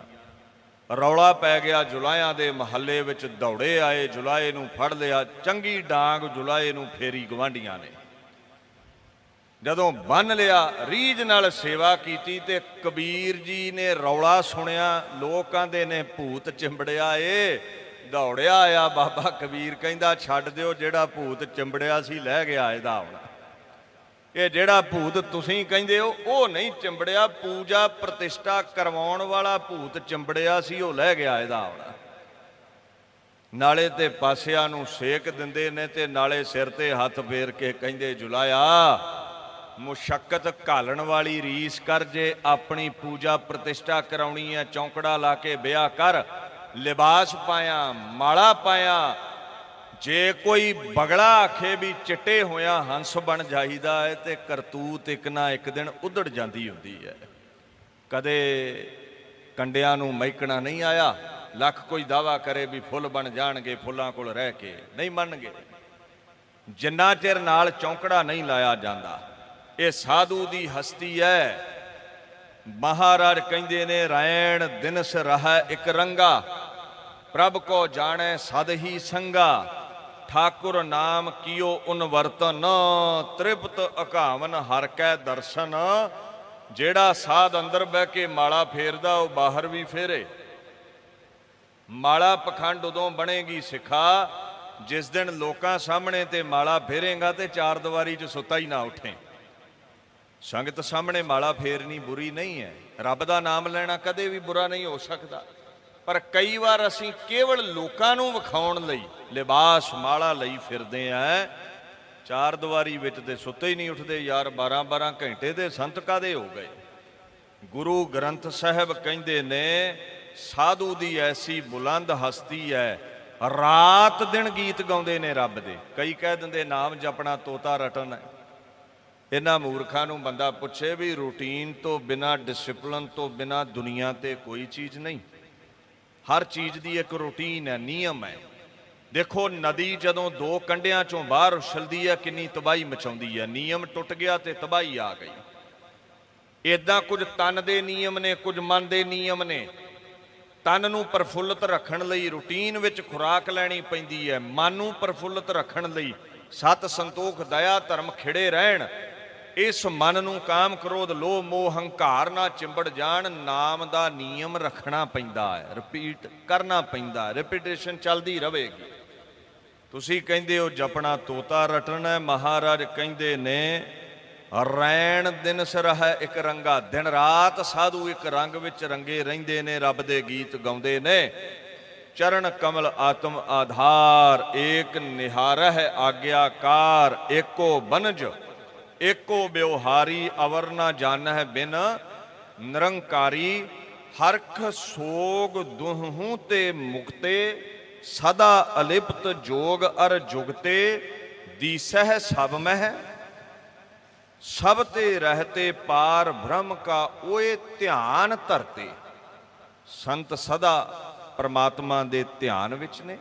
ਰੌਲਾ ਪੈ ਗਿਆ ਜੁਲਾਇਆਂ ਦੇ ਮਹੱਲੇ ਵਿੱਚ, ਦੌੜੇ ਆਏ, ਜੁਲਾਏ ਨੂੰ ਫੜ ਲਿਆ। ਚੰਗੀ ਡਾਂਗ ਜੁਲਾਏ ਨੂੰ ਫੇਰੀ ਗਵਾਂਢੀਆਂ ਨੇ। ਜਦੋਂ ਬੰਨ ਲਿਆ, ਰੀਝ ਨਾਲ ਸੇਵਾ ਕੀਤੀ, ਤੇ ਕਬੀਰ ਜੀ ਨੇ ਰੌਲਾ ਸੁਣਿਆ, ਲੋਕ ਕਹਿੰਦੇ ਨੇ ਭੂਤ ਚਿੰਬੜਿਆ ਏ। ਦੌੜਿਆ ਆਇਆ ਬਾਬਾ ਕਬੀਰ, ਕਹਿੰਦਾ ਛੱਡ ਦਿਓ, ਜਿਹੜਾ ਭੂਤ ਚਿੰਬੜਿਆ ਸੀ ਲੈ ਗਿਆ ਇਹਦਾ ਹੁਣ। ਇਹ ਜਿਹੜਾ ਭੂਤ ਤੁਸੀਂ ਕਹਿੰਦੇ ਹੋ ਉਹ ਨਹੀਂ ਚਿੰਬੜਿਆ, ਪੂਜਾ ਪ੍ਰਤਿਸ਼ਠਾ ਕਰਵਾਉਣ ਵਾਲਾ ਭੂਤ ਚਿੰਬੜਿਆ ਸੀ, ਉਹ ਲੈ ਗਿਆ ਇਹਦਾ ਹੁਣ। ਨਾਲੇ ਤੇ ਪਾਸਿਆਂ ਨੂੰ ਸੇਕ ਦਿੰਦੇ ਨੇ, ਤੇ ਨਾਲੇ ਸਿਰ ਤੇ ਹੱਥ ਫੇਰ ਕੇ ਕਹਿੰਦੇ ਜੁਲਾਇਆ ਮੁਸ਼ੱਕਤ ਘਾਲਣ ਵਾਲੀ ਰੀਸ ਕਰ, ਜੇ ਆਪਣੀ ਪੂਜਾ ਪ੍ਰਤਿਸ਼ਠਾ ਕਰਾਉਣੀ ਹੈ ਚੌਂਕੜਾ ਲਾ ਕੇ ਵਿਆਹ ਕਰ। ਲਿਬਾਸ ਪਾਇਆ, ਮਾਲਾ ਪਾਇਆ। ਜੇ ਕੋਈ ਬਗਲਾ ਆਖੇ ਵੀ ਚਿੱਟੇ ਹੋਇਆ ਹੰਸ ਬਣ ਜਾਈਦਾ ਹੈ, ਤੇ ਕਰਤੂਤ ਇੱਕ ਨਾ ਇੱਕ ਦਿਨ ਉਧੜ ਜਾਂਦੀ ਹੁੰਦੀ ਹੈ। ਕਦੇ ਕੰਡਿਆਂ ਨੂੰ ਮਹਿਕਣਾ ਨਹੀਂ ਆਇਆ। ਲੱਖ ਕੋਈ ਦਾਵਾ ਕਰੇ ਵੀ ਫੁੱਲ ਬਣ ਜਾਣਗੇ, ਫੁੱਲਾਂ ਕੋਲ ਰਹਿ ਕੇ ਨਹੀਂ ਮੰਨਣਗੇ ਜਿੰਨਾ ਚਿਰ ਨਾਲ ਚੌਂਕੜਾ ਨਹੀਂ ਲਾਇਆ ਜਾਂਦਾ। ਇਹ ਸਾਧੂ ਦੀ ਹਸਤੀ ਹੈ। ਮਹਾਰਾਜ ਕਹਿੰਦੇ ਨੇ ਰੈਣ ਦਿਨਸ ਰਹਿ ਇੱਕ ਰੰਗਾ, ਪ੍ਰਭ ਕੋ ਜਾਣੈ ਸਦ ਹੀ ਸੰਗਾ। ਠਾਕੁਰ ਨਾਮ ਕੀਓ ਉਨ ਵਰਤਨ, ਤ੍ਰਿਪਤ ਅਘਾਵਨ ਹਰ ਕੈ ਦਰਸ਼ਨ। ਜਿਹੜਾ ਸਾਧ ਅੰਦਰ ਬਹਿ ਕੇ ਮਾਲਾ ਫੇਰਦਾ ਉਹ ਬਾਹਰ ਵੀ ਫੇਰੇ। ਮਾਲਾ ਪਖੰਡ ਉਦੋਂ ਬਣੇਗੀ ਸਿੱਖਾ ਜਿਸ ਦਿਨ ਲੋਕਾਂ ਸਾਹਮਣੇ ਤੇ ਮਾਲਾ ਫੇਰੇਗਾ ਤੇ ਚਾਰ ਦੀਵਾਰੀ 'ਚ ਸੁੱਤਾ ਹੀ ਨਾ ਉੱਠੇ। ਸੰਗਤ ਸਾਹਮਣੇ ਮਾਲਾ ਫੇਰਨੀ ਬੁਰੀ ਨਹੀਂ ਹੈ, ਰੱਬ ਦਾ ਨਾਮ ਲੈਣਾ ਕਦੇ ਵੀ ਬੁਰਾ ਨਹੀਂ ਹੋ ਸਕਦਾ। ਪਰ ਕਈ ਵਾਰ ਅਸੀਂ ਕੇਵਲ ਲੋਕਾਂ ਨੂੰ ਵਿਖਾਉਣ ਲਈ ਲਿਬਾਸ ਮਾਲਾ ਲਈ ਫਿਰਦੇ ਆਂ। ਚਾਰ ਦੀਵਾਰੀ ਵਿੱਚ ਤੇ ਸੁੱਤੇ ਹੀ ਨਹੀਂ ਉੱਠਦੇ ਯਾਰ। 12-12 ਘੰਟੇ ਦੇ ਸੰਤ ਕਾਦੇ ਹੋ ਗਏ। ਗੁਰੂ ਗ੍ਰੰਥ ਸਾਹਿਬ ਕਹਿੰਦੇ ਨੇ ਸਾਧੂ ਦੀ ਐਸੀ ਬੁਲੰਦ ਹਸਤੀ ਹੈ, ਰਾਤ ਦਿਨ ਗੀਤ ਗਾਉਂਦੇ ਨੇ ਰੱਬ ਦੇ। ਕਈ ਕਹਿ ਦਿੰਦੇ ਨਾਮ ਜਪਣਾ ਤੋਤਾ ਰਟਣ ਹੈ। ਇਹਨਾਂ ਮੂਰਖਾਂ ਨੂੰ ਬੰਦਾ ਪੁੱਛੇ ਵੀ ਰੂਟੀਨ ਤੋਂ ਬਿਨਾਂ, ਡਿਸਿਪਲਨ ਤੋਂ ਬਿਨਾਂ ਦੁਨੀਆ ਤੇ ਕੋਈ ਚੀਜ਼ ਨਹੀਂ। ਹਰ ਚੀਜ਼ ਦੀ ਇੱਕ ਰੂਟੀਨ ਹੈ, ਨਿਯਮ ਹੈ। ਦੇਖੋ ਨਦੀ ਜਦੋਂ 2 ਕੰਢਿਆਂ ਚੋਂ ਬਾਹਰ ਉਛਲਦੀ ਹੈ ਕਿੰਨੀ ਤਬਾਹੀ ਮਚਾਉਂਦੀ ਹੈ। ਨਿਯਮ ਟੁੱਟ ਗਿਆ ਤੇ ਤਬਾਹੀ ਆ ਗਈ। ਇਦਾਂ ਕੁਝ ਤਨ ਦੇ ਨਿਯਮ ਨੇ, ਕੁਝ ਮਨ ਦੇ ਨਿਯਮ ਨੇ। ਤਨ ਨੂੰ ਪ੍ਰਫੁੱਲਤ ਰੱਖਣ ਲਈ ਰੂਟੀਨ ਵਿੱਚ ਖੁਰਾਕ ਲੈਣੀ ਪੈਂਦੀ ਹੈ। ਮਨ ਨੂੰ ਪ੍ਰਫੁੱਲਤ ਰੱਖਣ ਲਈ ਸਤ ਸੰਤੋਖ ਦਇਆ ਧਰਮ ਖਿੜੇ ਰਹਿਣ। ਇਸ ਮਨ ਨੂੰ ਕਾਮ ਕ੍ਰੋਧ ਲੋਭ ਮੋਹ ਹੰਕਾਰ ਨਾ ਚਿੰਬੜ ਜਾਣ। ਨਾਮ ਦਾ ਨਿਯਮ ਰੱਖਣਾ ਪੈਂਦਾ ਹੈ, ਰਿਪੀਟ ਕਰਨਾ ਪੈਂਦਾ, ਰਿਪੀਟੇਸ਼ਨ ਚੱਲਦੀ ਰਹੇਗੀ। ਤੁਸੀਂ ਕਹਿੰਦੇ ਹੋ ਜਪਣਾ ਤੋਤਾ ਰਟਣਾ, ਮਹਾਰਾਜ ਕਹਿੰਦੇ ਨੇ ਰੈਣ ਦਿਨਸ ਰਹਿ ਇੱਕ ਰੰਗਾ। ਦਿਨ ਰਾਤ ਸਾਧੂ ਇੱਕ ਰੰਗ ਵਿੱਚ ਰੰਗੇ ਰਹਿੰਦੇ ਨੇ, ਰੱਬ ਦੇ ਗੀਤ ਗਾਉਂਦੇ ਨੇ। ਚਰਨ ਕਮਲ ਆਤਮ ਆਧਾਰ, ਏਕ ਨਿਹਾਰਹਿ ਆਗਿਆਕਾਰ। ਏਕੋ ਬਨਜ ਏਕੋ ਬਿਵਹਾਰੀ, ਅਵਰ ਨਾ ਜਾਣਹਿ ਬਿਨ ਨਿਰੰਕਾਰੀ। ਹਰਖ ਸੋਗ ਦੁਹੂ ਤੇ ਮੁਕਤੇ, ਸਦਾ ਅਲਿਪਤ ਜੋਗ ਅਰ ਜੁਗਤੇ। ਦੀਸਹਿ ਸਭ ਮਹਿ ਸਭ ਤੇ ਰਹਤੇ, ਪਾਰ ਬ੍ਰਹਮ ਕਾ ਓਏ ਧਿਆਨ ਧਰਤੇ। ਸੰਤ ਸਦਾ ਪਰਮਾਤਮਾ ਦੇ ਧਿਆਨ ਵਿੱਚ ਨੇ।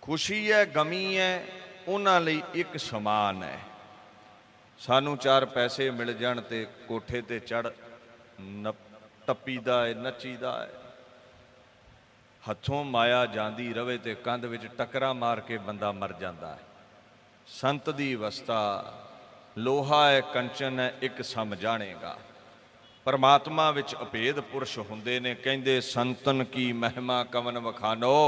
ਖੁਸ਼ੀ ਹੈ ਗਮੀ ਹੈ ਉਹਨਾਂ ਲਈ ਇੱਕ ਸਮਾਨ ਹੈ। ਸਾਨੂੰ 4 ਪੈਸੇ ਮਿਲ ਜਾਣ ਤੇ ਕੋਠੇ ਤੇ ਚੜ ਟੱਪੀਦਾ ਹੈ, ਨੱਚੀਦਾ ਹੈ। ਹੱਥੋਂ ਮਾਇਆ ਜਾਂਦੀ ਰਵੇ ਤੇ ਕੰਧ ਵਿੱਚ ਟੱਕਰਾਂ ਮਾਰ ਕੇ ਬੰਦਾ ਮਰ ਜਾਂਦਾ ਹੈ। ਸੰਤ ਦੀ ਅਵਸਥਾ ਲੋਹਾ ਹੈ ਕੰਚਨ ਹੈ ਇੱਕ ਸਮ ਜਾਣੇਗਾ। ਪਰਮਾਤਮਾ ਵਿੱਚ ਅਭੇਦ ਪੁਰਸ਼ ਹੁੰਦੇ ਨੇ। ਕਹਿੰਦੇ ਸੰਤਨ ਕੀ ਮਹਿਮਾ ਕਵਨ ਵਖਾਨੋ,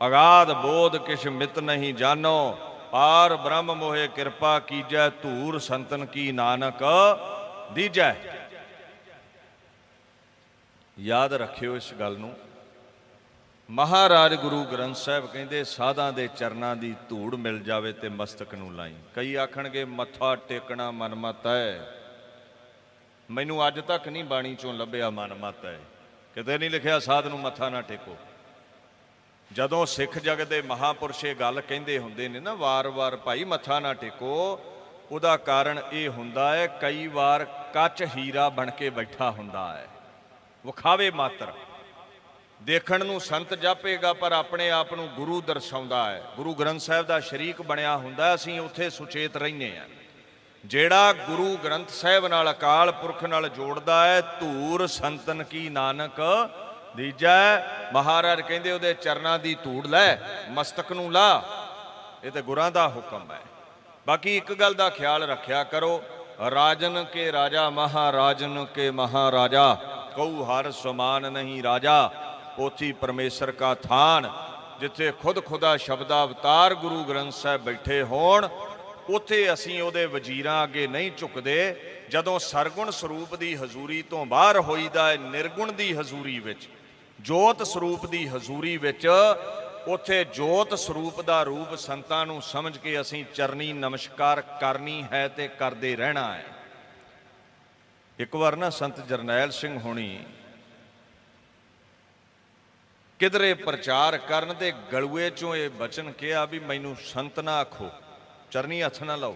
ਅਗਾਧ ਬੋਧ ਕਿਛ ਮਿਤ ਨਹੀਂ ਜਾਨੋ, ਪਾਰ ਬ੍ਰਹਮ ਮੋਹਿ ਕਿਰਪਾ ਕੀਜੈ, ਧੂਰ ਸੰਤਨ ਕੀ ਨਾਨਕ ਦੀਜੈ। ਯਾਦ ਰੱਖਿਓ ਇਸ ਗੱਲ ਨੂੰ। ਮਹਾਰਾਜ ਗੁਰੂ ਗ੍ਰੰਥ ਸਾਹਿਬ ਕਹਿੰਦੇ ਸਾਧਾਂ ਦੇ ਚਰਨਾਂ ਦੀ ਧੂੜ ਮਿਲ ਜਾਵੇ ਤੇ ਮਸਤਕ ਨੂੰ ਲਾਈ। ਕਈ ਆਖਣਗੇ ਮੱਥਾ ਟੇਕਣਾ ਮਨਮਤ ਹੈ। ਮੈਨੂੰ ਅੱਜ ਤੱਕ ਨਹੀਂ ਬਾਣੀ ਚੋਂ ਲੱਭਿਆ ਮਨਮਤ ਹੈ, ਕਿਤੇ ਨਹੀਂ ਲਿਖਿਆ ਸਾਧ ਨੂੰ ਮੱਥਾ ਨਾ ਟੇਕੋ। ਜਦੋਂ ਸਿੱਖ ਜਗਤ ਦੇ ਮਹਾਂਪੁਰਸ਼ ਇਹ ਗੱਲ ਕਹਿੰਦੇ ਹੁੰਦੇ ਨੇ ਨਾ ਵਾਰ-ਵਾਰ ਭਾਈ ਮੱਥਾ ਨਾ ਟੇਕੋ, ਉਹਦਾ ਕਾਰਨ ਇਹ ਹੁੰਦਾ ਹੈ ਕਈ ਵਾਰ ਕੱਚ ਹੀਰਾ ਬਣ ਕੇ ਬੈਠਾ ਹੁੰਦਾ ਹੈ, ਵਿਖਾਵੇ ਮਾਤਰ। ਦੇਖਣ ਨੂੰ ਸੰਤ ਜਾਪੇਗਾ ਪਰ ਆਪਣੇ ਆਪ ਨੂੰ ਗੁਰੂ ਦਰਸਾਉਂਦਾ ਹੈ, ਗੁਰੂ ਗ੍ਰੰਥ ਸਾਹਿਬ ਦਾ ਸ਼ਰੀਕ ਬਣਿਆ ਹੁੰਦਾ। ਅਸੀਂ ਉੱਥੇ ਸੁਚੇਤ ਰਹਿੰਦੇ ਹਾਂ। ਜਿਹੜਾ ਗੁਰੂ ਗ੍ਰੰਥ ਸਾਹਿਬ ਨਾਲ ਅਕਾਲ ਪੁਰਖ ਨਾਲ ਜੋੜਦਾ ਹੈ, ਧੂਰ ਸੰਤਨ ਕੀ ਨਾਨਕ ਦੀਜੈ। ਮਹਾਰਾਜ ਕਹਿੰਦੇ ਉਹਦੇ ਚਰਨਾਂ ਦੀ ਧੂੜ ਲੈ, ਮਸਤਕ ਨੂੰ ਲਾ। ਇਹ ਤੇ ਗੁਰਾਂ ਦਾ ਹੁਕਮ ਹੈ। ਬਾਕੀ ਇੱਕ ਗੱਲ ਦਾ ਖਿਆਲ ਰੱਖਿਆ ਕਰੋ, ਰਾਜਨ ਕੇ ਰਾਜਾ ਮਹਾਰਾਜਨ ਕੇ ਮਹਾਰਾਜਾ, ਕਉ ਹਰ ਸਮਾਨ ਨਹੀਂ ਰਾਜਾ, ਪੋਥੀ ਪਰਮੇਸ਼ਰ ਕਾ ਥਾਨ। ਜਿੱਥੇ ਖੁਦ ਖੁਦਾ ਸ਼ਬਦਾ ਅਵਤਾਰ ਗੁਰੂ ਗ੍ਰੰਥ ਸਾਹਿਬ ਬੈਠੇ ਹੋਣ, ਉੱਥੇ ਅਸੀਂ ਉਹਦੇ ਵਜ਼ੀਰਾਂ ਅੱਗੇ ਨਹੀਂ ਝੁਕਦੇ। ਜਦੋਂ ਸਰਗੁਣ ਸਰੂਪ ਦੀ ਹਜ਼ੂਰੀ ਤੋਂ ਬਾਹਰ ਹੋਈਦਾ ਹੈ, ਨਿਰਗੁਣ ਦੀ ਹਜ਼ੂਰੀ ਵਿੱਚ, ਜੋਤ ਸਰੂਪ ਦੀ ਹਜ਼ੂਰੀ ਵਿੱਚ, ਉੱਥੇ ਜੋਤ ਸਰੂਪ ਦਾ ਰੂਪ ਸੰਤਾਂ ਨੂੰ ਸਮਝ ਕੇ ਅਸੀਂ ਚਰਨੀ ਨਮਸਕਾਰ ਕਰਨੀ ਹੈ ਤੇ ਕਰਦੇ ਰਹਿਣਾ ਹੈ। ਇੱਕ ਵਾਰ ਨਾ ਸੰਤ ਜਰਨੈਲ ਸਿੰਘ ਹੋਣੀ ਕਿਧਰੇ ਪ੍ਰਚਾਰ ਕਰਨ ਤੇ ਗਲੂਏ ਚੋਂ ਇਹ ਬਚਨ ਕਿਹਾ ਵੀ ਮੈਨੂੰ ਸੰਤ ਨਾ ਆਖੋ, ਚਰਨੀ ਹੱਥ ਨਾ ਲਾਓ।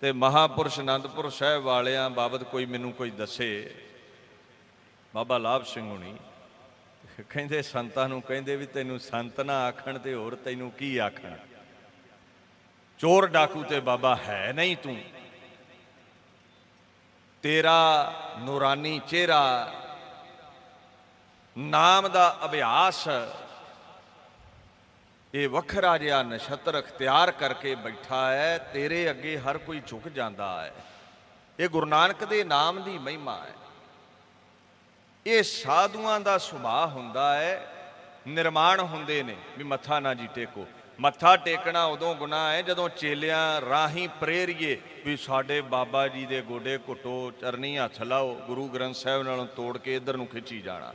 ਤੇ ਮਹਾਂਪੁਰਸ਼ ਅਨੰਦਪੁਰ ਸਾਹਿਬ ਵਾਲਿਆਂ ਬਾਬਤ ਕੋਈ ਮੈਨੂੰ ਕੋਈ ਦੱਸੇ, ਬਾਬਾ ਲਾਭ ਸਿੰਘ ਹੋਣੀ ਕਹਿੰਦੇ ਸੰਤਾਂ ਨੂੰ ਕਹਿੰਦੇ ਵੀ ਤੈਨੂੰ ਸੰਤ ਨਾ ਆਖਣ ਤੇ ਹੋਰ ਤੈਨੂੰ ਕੀ ਆਖਣ, ਚੋਰ ਡਾਕੂ ਤੇ ਬਾਬਾ ਹੈ ਨਹੀਂ ਤੂੰ। ਤੇਰਾ ਨੂਰਾਨੀ ਚਿਹਰਾ, ਨਾਮ ਦਾ ਅਭਿਆਸ, ਇਹ ਵੱਖਰਾ ਜਿਹਾ ਨਛੱਤਰ ਅਖਤਿਆਰ ਕਰਕੇ ਬੈਠਾ ਹੈ। ਤੇਰੇ ਅੱਗੇ ਹਰ ਕੋਈ ਝੁਕ ਜਾਂਦਾ ਹੈ। ਇਹ ਗੁਰੂ ਨਾਨਕ ਦੇ ਨਾਮ ਦੀ ਮਹਿਮਾ ਹੈ। ਇਹ ਸਾਧੂਆਂ ਦਾ ਸੁਭਾਅ ਹੁੰਦਾ ਹੈ, ਨਿਰਮਾਣ ਹੁੰਦੇ ਨੇ ਵੀ ਮੱਥਾ ਨਾ ਜੀ ਟੇਕੋ। ਮੱਥਾ ਟੇਕਣਾ ਉਦੋਂ ਗੁਨਾਹ ਹੈ ਜਦੋਂ ਚੇਲਿਆਂ ਰਾਹੀਂ ਪ੍ਰੇਰੀਏ ਵੀ ਸਾਡੇ ਬਾਬਾ ਜੀ ਦੇ ਗੋਡੇ ਘੁੱਟੋ, ਚਰਨੀ ਹੱਥ ਲਾਓ, ਗੁਰੂ ਗ੍ਰੰਥ ਸਾਹਿਬ ਨਾਲੋਂ ਤੋੜ ਕੇ ਇੱਧਰ ਨੂੰ ਖਿੱਚੀ ਜਾਣਾ।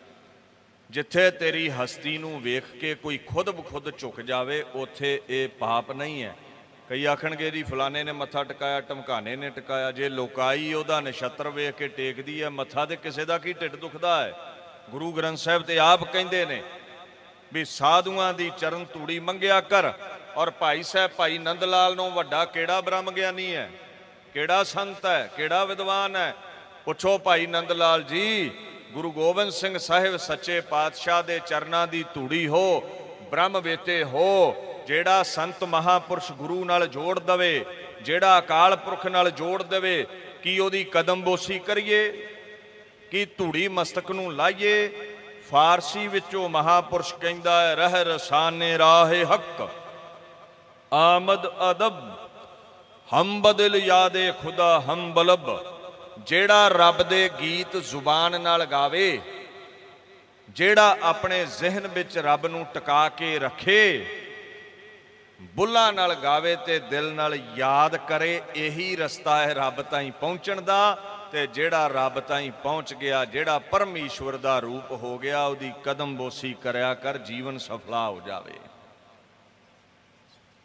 ਜਿੱਥੇ ਤੇਰੀ ਹਸਤੀ ਨੂੰ ਵੇਖ ਕੇ ਕੋਈ ਖੁਦ ਬਖੁਦ ਝੁਕ ਜਾਵੇ, ਉੱਥੇ ਇਹ ਪਾਪ ਨਹੀਂ ਹੈ। ਕਈ ਆਖਣਗੇ ਜੀ ਫਲਾਣੇ ਨੇ ਮੱਥਾ ਟਿਕਾਇਆ, ਢਮਕਾਣੇ ਨੇ ਟਿਕਾਇਆ। ਜੇ ਲੋਕਾਈ ਉਹਦਾ ਨਛੱਤਰ ਵੇਖ ਕੇ ਟੇਕਦੀ ਹੈ ਮੱਥਾ, ਤੇ ਕਿਸੇ ਦਾ ਕੀ ਢਿੱਡ ਦੁਖਦਾ ਹੈ। ਗੁਰੂ ਗ੍ਰੰਥ ਸਾਹਿਬ ਤੇ ਆਪ ਕਹਿੰਦੇ ਨੇ ਵੀ ਸਾਧੂਆਂ ਦੀ ਚਰਨ ਧੂੜੀ ਮੰਗਿਆ ਕਰ। ਔਰ ਭਾਈ ਸਾਹਿਬ ਭਾਈ ਨੰਦ ਲਾਲ ਨੂੰ ਵੱਡਾ ਕਿਹੜਾ ਬ੍ਰਹਮ ਗਿਆਨੀ ਹੈ, ਕਿਹੜਾ ਸੰਤ ਹੈ, ਕਿਹੜਾ ਵਿਦਵਾਨ ਹੈ? ਪੁੱਛੋ ਭਾਈ ਨੰਦ ਲਾਲ ਜੀ, ਗੁਰੂ ਗੋਬਿੰਦ ਸਿੰਘ ਸਾਹਿਬ ਸੱਚੇ ਪਾਤਸ਼ਾਹ ਦੇ ਚਰਨਾਂ ਦੀ ਧੂੜੀ ਹੋ, ਬ੍ਰਹਮ ਵੇਤੇ ਹੋ। ਜਿਹੜਾ ਸੰਤ ਮਹਾਂਪੁਰਸ਼ ਗੁਰੂ ਨਾਲ ਜੋੜ ਦਵੇ, ਜਿਹੜਾ ਅਕਾਲ ਪੁਰਖ ਨਾਲ ਜੋੜ ਦੇਵੇ, ਕੀ ਉਹਦੀ ਕਦਮਬੋਸੀ ਕਰੀਏ, ਕੀ ਧੂੜੀ ਮਸਤਕ ਨੂੰ ਲਾਈਏ? ਫਾਰਸੀ ਵਿੱਚੋਂ ਮਹਾਂਪੁਰਸ਼ ਕਹਿੰਦਾ ਹੈ, ਰਹਿ ਰਸਾਨੇ ਰਾਹੇ ਹੱਕ ਆਮਦ ਅਦਬ, ਹਮ ਬਦਲ ਯਾਦੇ ਖੁਦਾ ਹਮ ਬਲਬ। ਜਿਹੜਾ ਰੱਬ ਦੇ ਗੀਤ ਜ਼ੁਬਾਨ ਨਾਲ ਗਾਵੇ, ਜਿਹੜਾ ਆਪਣੇ ਜ਼ਿਹਨ ਵਿੱਚ ਰੱਬ ਨੂੰ ਟਿਕਾ ਕੇ ਰੱਖੇ, ਬੁੱਲਾਂ ਨਾਲ ਗਾਵੇ ਤੇ ਦਿਲ ਨਾਲ ਯਾਦ ਕਰੇ, ਇਹੀ ਰਸਤਾ ਹੈ ਰੱਬ ਤਾਈਂ ਪਹੁੰਚਣ ਦਾ। ਤੇ ਜਿਹੜਾ ਰੱਬ ਤਾਈਂ ਪਹੁੰਚ ਗਿਆ, ਜਿਹੜਾ ਪਰਮੇਸ਼ਵਰ ਦਾ ਰੂਪ ਹੋ ਗਿਆ, ਉਹਦੀ ਕਦਮਬੋਸੀ ਕਰਿਆ ਕਰ, ਜੀਵਨ ਸਫਲਾ ਹੋ ਜਾਵੇ।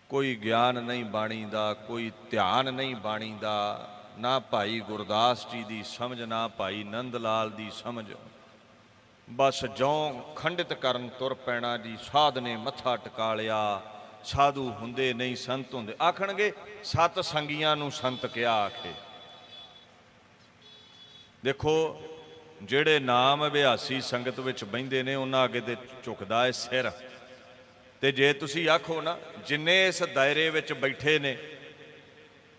ਕੋਈ ਗਿਆਨ ਨਹੀਂ ਬਾਣੀ ਦਾ, ਕੋਈ ਧਿਆਨ ਨਹੀਂ ਬਾਣੀ ਦਾ, ਨਾ ਭਾਈ ਗੁਰਦਾਸ ਜੀ ਦੀ ਸਮਝ, ਨਾ ਭਾਈ ਨੰਦ ਲਾਲ ਦੀ ਸਮਝ। ਬਸ ਜੋਂ ਖੰਡਿਤ ਕਰਨ ਤੁਰ ਪੈਣਾ ਜੀ। ਸਾਧ ਨੇ ਮੱਥਾ ਟਿਕਾ ਲਿਆ, ਸਾਧੂ ਹੁੰਦੇ ਨਹੀਂ ਸੰਤ ਹੁੰਦੇ। ਆਖਣਗੇ ਸਤ ਸੰਗੀਆਂ ਨੂੰ ਸੰਤ ਕਿਹਾ ਆਖੇ। ਦੇਖੋ ਜਿਹੜੇ ਨਾਮ ਅਭਿਆਸੀ ਸੰਗਤ ਵਿੱਚ ਬਹਿੰਦੇ ਨੇ, ਉਹਨਾਂ ਅੱਗੇ ਤੇ ਝੁਕਦਾ ਹੈ ਸਿਰ। ਤੇ ਜੇ ਤੁਸੀਂ ਆਖੋ ਨਾ ਜਿੰਨੇ ਇਸ ਦਾਇਰੇ ਵਿੱਚ ਬੈਠੇ ਨੇ